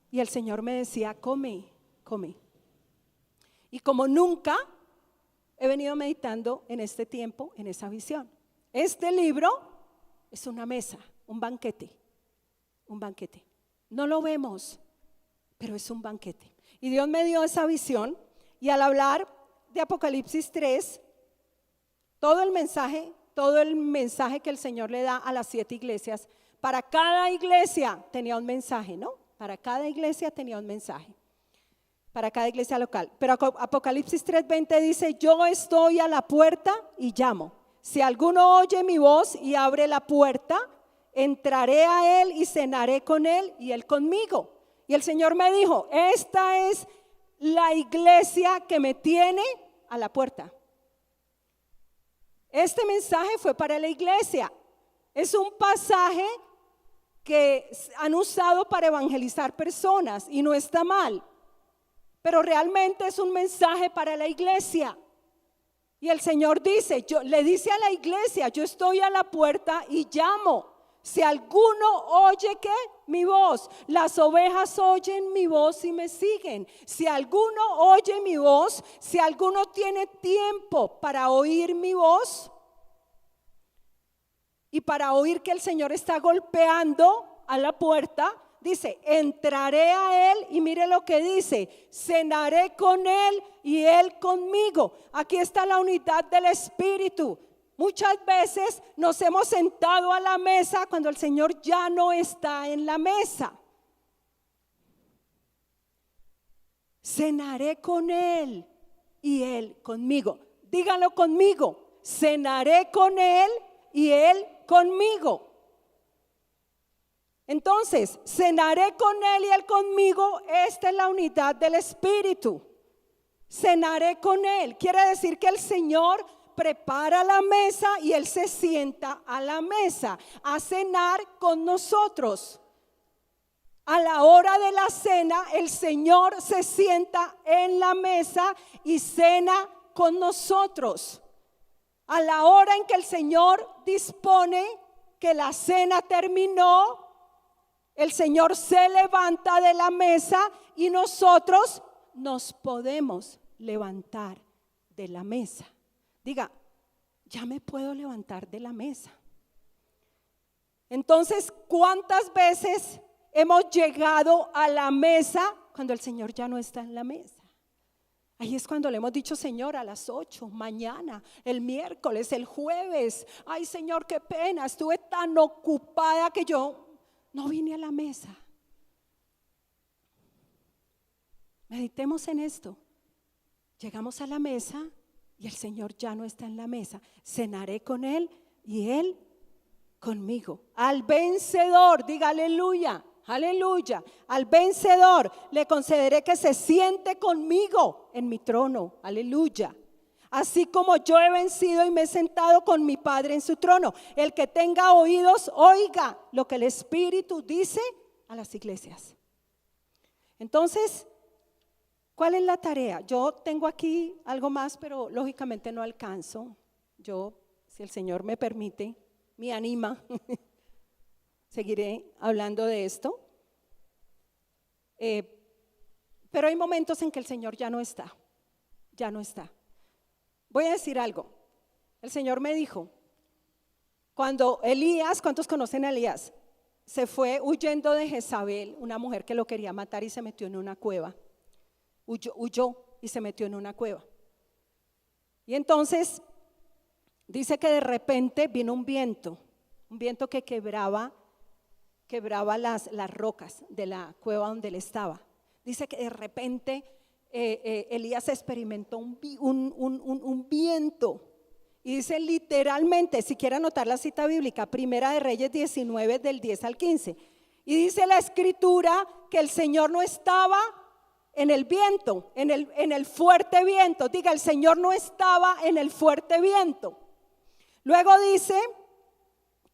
Y el Señor me decía: come, come. Y como nunca he venido meditando en este tiempo, en esa visión. Este libro es una mesa, un banquete, un banquete. No lo vemos, pero es un banquete. Y Dios me dio esa visión, y al hablar de Apocalipsis 3, todo el mensaje que el Señor le da a las 7 iglesias, para cada iglesia tenía un mensaje, ¿no? Para cada iglesia tenía un mensaje, para cada iglesia local. Pero Apocalipsis 3:20 dice: yo estoy a la puerta y llamo. Si alguno oye mi voz y abre la puerta, entraré a él y cenaré con él y él conmigo. Y el Señor me dijo: esta es la iglesia que me tiene a la puerta. Este mensaje fue para la iglesia. Es un pasaje que han usado para evangelizar personas y no está mal, pero realmente es un mensaje para la iglesia. Y el Señor dice, le dice a la iglesia: yo estoy a la puerta y llamo. Si alguno oye ¿qué? Mi voz. Las ovejas oyen mi voz y me siguen. Si alguno oye mi voz, si alguno tiene tiempo para oír mi voz y para oír que el Señor está golpeando a la puerta, dice: entraré a él, y mire lo que dice: cenaré con él y él conmigo. Aquí está la unidad del Espíritu. Muchas veces nos hemos sentado a la mesa cuando el Señor ya no está en la mesa. Cenaré con él y él conmigo. Díganlo conmigo: cenaré con él y él conmigo. Entonces, cenaré con él y él conmigo. Esta es la unidad del Espíritu. Cenaré con él quiere decir que el Señor prepara la mesa y él se sienta a la mesa a cenar con nosotros. A la hora de la cena, el Señor se sienta en la mesa y cena con nosotros. A la hora en que el Señor dispone que la cena terminó, el Señor se levanta de la mesa y nosotros nos podemos levantar de la mesa. Diga: ya me puedo levantar de la mesa. Entonces, ¿cuántas veces hemos llegado a la mesa cuando el Señor ya no está en la mesa? Ahí es cuando le hemos dicho: Señor, a las 8, mañana, el miércoles, el jueves. Ay, Señor, qué pena, estuve tan ocupada que yo no vine a la mesa. Meditemos en esto. Llegamos a la mesa y el Señor ya no está en la mesa. Cenaré con él y él conmigo. Al vencedor, diga aleluya, aleluya. Al vencedor le concederé que se siente conmigo en mi trono, aleluya. Así como yo he vencido y me he sentado con mi Padre en su trono. El que tenga oídos, oiga lo que el Espíritu dice a las iglesias. Entonces, ¿cuál es la tarea? Yo tengo aquí algo más, pero lógicamente no alcanzo. Yo, si el Señor me permite, me anima, seguiré hablando de esto. Pero hay momentos en que el Señor ya no está. Voy a decir algo. El Señor me dijo, cuando Elías, ¿cuántos conocen a Elías? Se fue huyendo de Jezabel, una mujer que lo quería matar, y se metió en una cueva. Huyó y se metió en una cueva. Y entonces dice que de repente vino un viento que quebraba las rocas de la cueva donde él estaba. Dice que de repente Elías experimentó un viento. Y dice literalmente, si quiere anotar la cita bíblica, Primera de Reyes 19 del 10 al 15. Y dice la escritura que el Señor no estaba en el viento, en el fuerte viento. Diga: el Señor no estaba en el fuerte viento. Luego dice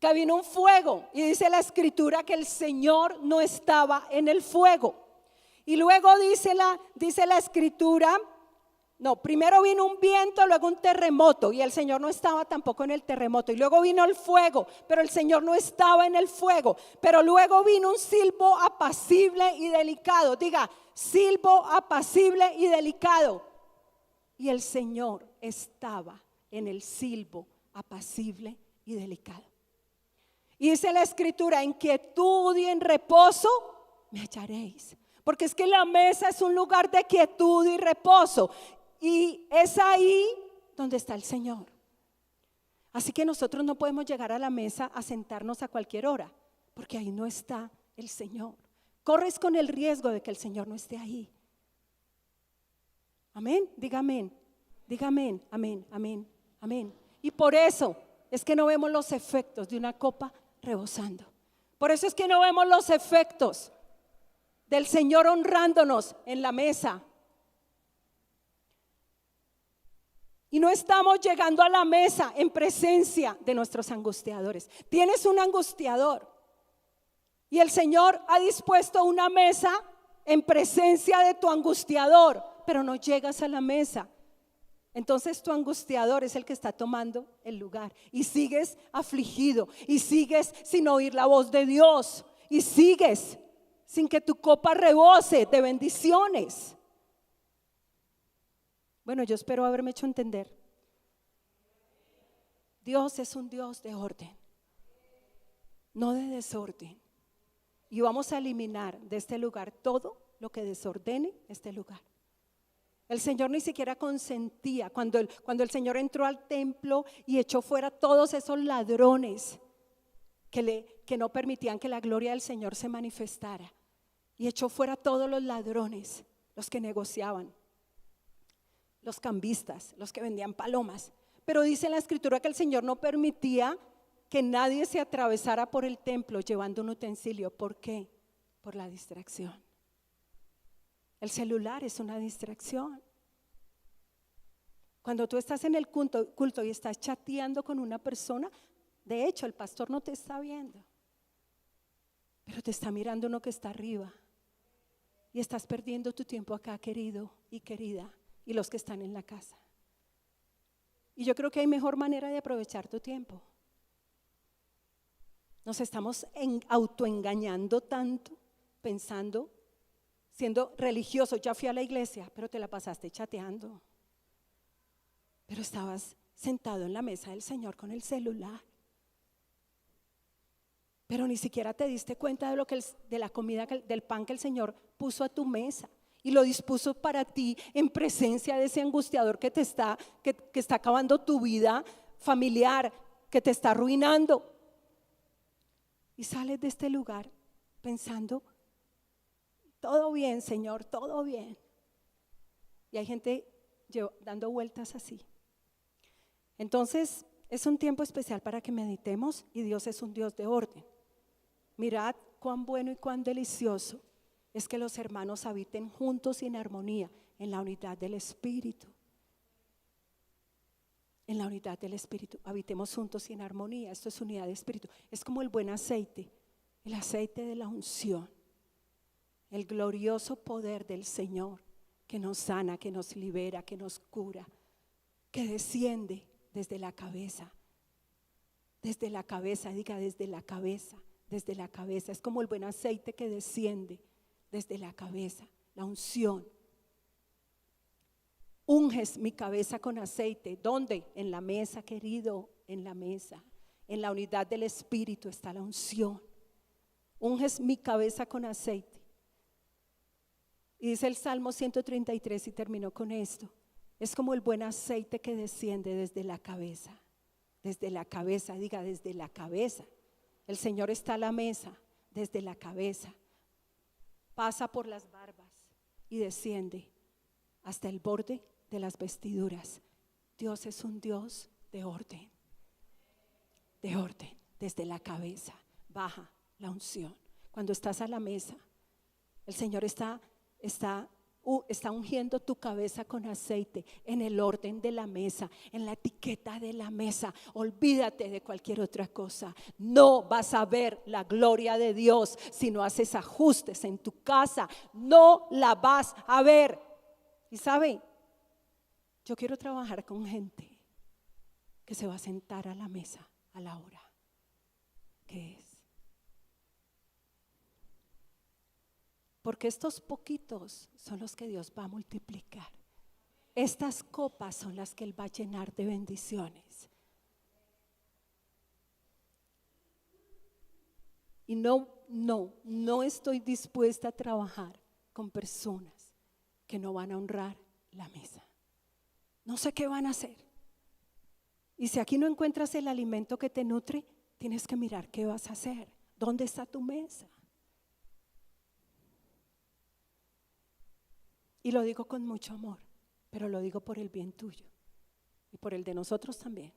que vino un fuego, y dice la escritura que el Señor no estaba en el fuego. Y luego dice la escritura, no, primero vino un viento, luego un terremoto, y el Señor no estaba tampoco en el terremoto. Y luego vino el fuego, pero el Señor no estaba en el fuego. Pero luego vino un silbo apacible y delicado. Diga: silbo apacible y delicado. Y el Señor estaba en el silbo apacible y delicado. Y dice la escritura: en quietud y en reposo me hallaréis. Porque es que la mesa es un lugar de quietud y reposo. Y es ahí donde está el Señor. Así que nosotros no podemos llegar a la mesa a sentarnos a cualquier hora, porque ahí no está el Señor. Corres con el riesgo de que el Señor no esté ahí. Amén, diga amén, diga amén, amén, amén, amén. Y por eso es que no vemos los efectos de una copa rebosando. Por eso es que no vemos los efectos del Señor honrándonos en la mesa. Y no estamos llegando a la mesa en presencia de nuestros angustiadores. Tienes un angustiador y el Señor ha dispuesto una mesa en presencia de tu angustiador, pero no llegas a la mesa. Entonces tu angustiador es el que está tomando el lugar y sigues afligido y sigues sin oír la voz de Dios y sigues sin que tu copa rebose de bendiciones. Bueno, yo espero haberme hecho entender. Dios es un Dios de orden, no de desorden. Y vamos a eliminar de este lugar todo lo que desordene este lugar. El Señor ni siquiera consentía cuando el Señor entró al templo y echó fuera todos esos ladrones que no permitían que la gloria del Señor se manifestara. Y echó fuera todos los ladrones, los que negociaban, los cambistas, los que vendían palomas. Pero dice en la escritura que el Señor no permitía que nadie se atravesara por el templo llevando un utensilio. ¿Por qué? Por la distracción. El celular es una distracción. Cuando tú estás en el culto y estás chateando con una persona, de hecho el pastor no te está viendo, pero te está mirando uno que está arriba. Y estás perdiendo tu tiempo acá, querido y querida, y los que están en la casa. Y yo creo que hay mejor manera de aprovechar tu tiempo. Nos estamos autoengañando tanto, pensando, siendo religioso. Ya fui a la iglesia, pero te la pasaste chateando. Pero estabas sentado en la mesa del Señor con el celular. Pero ni siquiera te diste cuenta de la comida, del pan que el Señor puso a tu mesa y lo dispuso para ti en presencia de ese angustiador que está acabando tu vida familiar, que te está arruinando. Y sales de este lugar pensando, todo bien, Señor, todo bien. Y hay gente dando vueltas así. Entonces es un tiempo especial para que meditemos, y Dios es un Dios de orden. Mirad cuán bueno y cuán delicioso es que los hermanos habiten juntos y en armonía en la unidad del Espíritu. En la unidad del Espíritu, habitemos juntos y en armonía. Esto es unidad de Espíritu. Es como el buen aceite, el aceite de la unción, el glorioso poder del Señor que nos sana, que nos libera, que nos cura, que desciende desde la cabeza. Desde la cabeza, diga desde la cabeza. Desde la cabeza, es como el buen aceite que desciende desde la cabeza, la unción. Unges mi cabeza con aceite. ¿Dónde? En la mesa, querido, en la mesa. En la unidad del Espíritu está la unción. Unges mi cabeza con aceite. Y dice el Salmo 133, y terminó con esto: es como el buen aceite que desciende desde la cabeza. Desde la cabeza, diga desde la cabeza. El Señor está a la mesa desde la cabeza, pasa por las barbas y desciende hasta el borde de las vestiduras. Dios es un Dios de orden, desde la cabeza baja la unción. Cuando estás a la mesa, el Señor está ungiendo tu cabeza con aceite en el orden de la mesa, en la etiqueta de la mesa. Olvídate de cualquier otra cosa. No vas a ver la gloria de Dios si no haces ajustes en tu casa. No la vas a ver. Y sabe, yo quiero trabajar con gente que se va a sentar a la mesa a la hora que es. Porque estos poquitos son los que Dios va a multiplicar. Estas copas son las que Él va a llenar de bendiciones. Y no estoy dispuesta a trabajar con personas que no van a honrar la mesa. No sé qué van a hacer. Y si aquí no encuentras el alimento que te nutre, tienes que mirar qué vas a hacer. ¿Dónde está tu mesa? Y lo digo con mucho amor, pero lo digo por el bien tuyo y por el de nosotros también.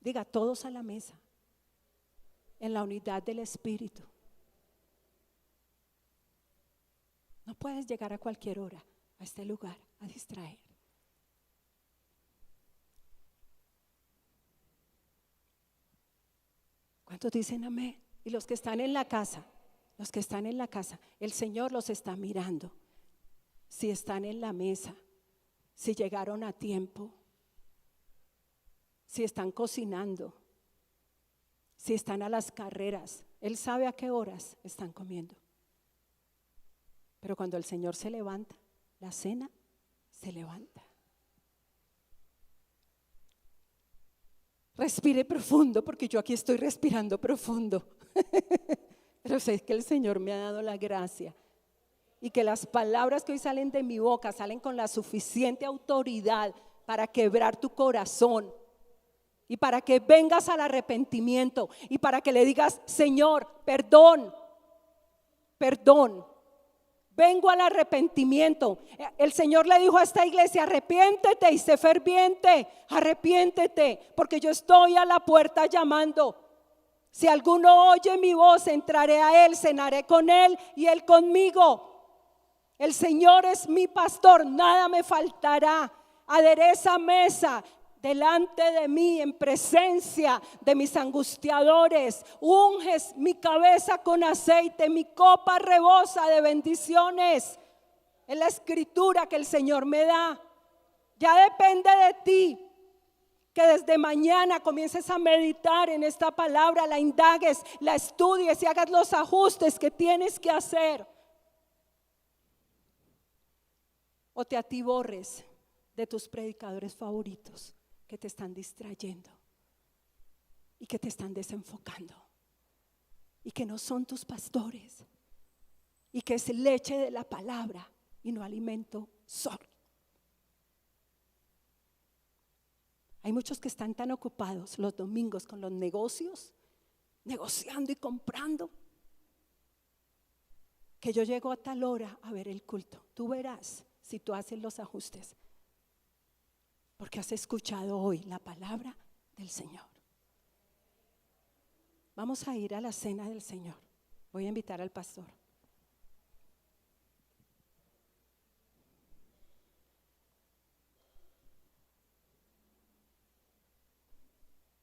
Diga, todos a la mesa, en la unidad del Espíritu. No puedes llegar a cualquier hora a este lugar a distraer. ¿Cuántos dicen amén? Y los que están en la casa, el Señor los está mirando. Si están en la mesa, si llegaron a tiempo, si están cocinando, si están a las carreras, Él sabe a qué horas están comiendo. Pero cuando el Señor se levanta, la cena se levanta. Respire profundo, porque yo aquí estoy respirando profundo. Pero sé que el Señor me ha dado la gracia y que las palabras que hoy salen de mi boca salen con la suficiente autoridad para quebrar tu corazón y para que vengas al arrepentimiento y para que le digas: Señor, perdón, vengo al arrepentimiento. El Señor le dijo a esta iglesia: arrepiéntete y sé ferviente, arrepiéntete, porque yo estoy a la puerta llamando. Si alguno oye mi voz, entraré a él, cenaré con él y él conmigo. El Señor es mi pastor, nada me faltará. Adereza mesa delante de mí en presencia de mis angustiadores. Unges mi cabeza con aceite, mi copa rebosa de bendiciones. Es la escritura que el Señor me da. Ya depende de ti que desde mañana comiences a meditar en esta palabra, la indagues, la estudies y hagas los ajustes que tienes que hacer. O te atiborres de tus predicadores favoritos que te están distrayendo y que te están desenfocando y que no son tus pastores y que es leche de la palabra y no alimento sólido. Hay muchos que están tan ocupados los domingos con los negocios, negociando y comprando, que yo llego a tal hora a ver el culto. Tú verás si tú haces los ajustes, porque has escuchado hoy la palabra del Señor. Vamos a ir a la cena del Señor. Voy a invitar al pastor.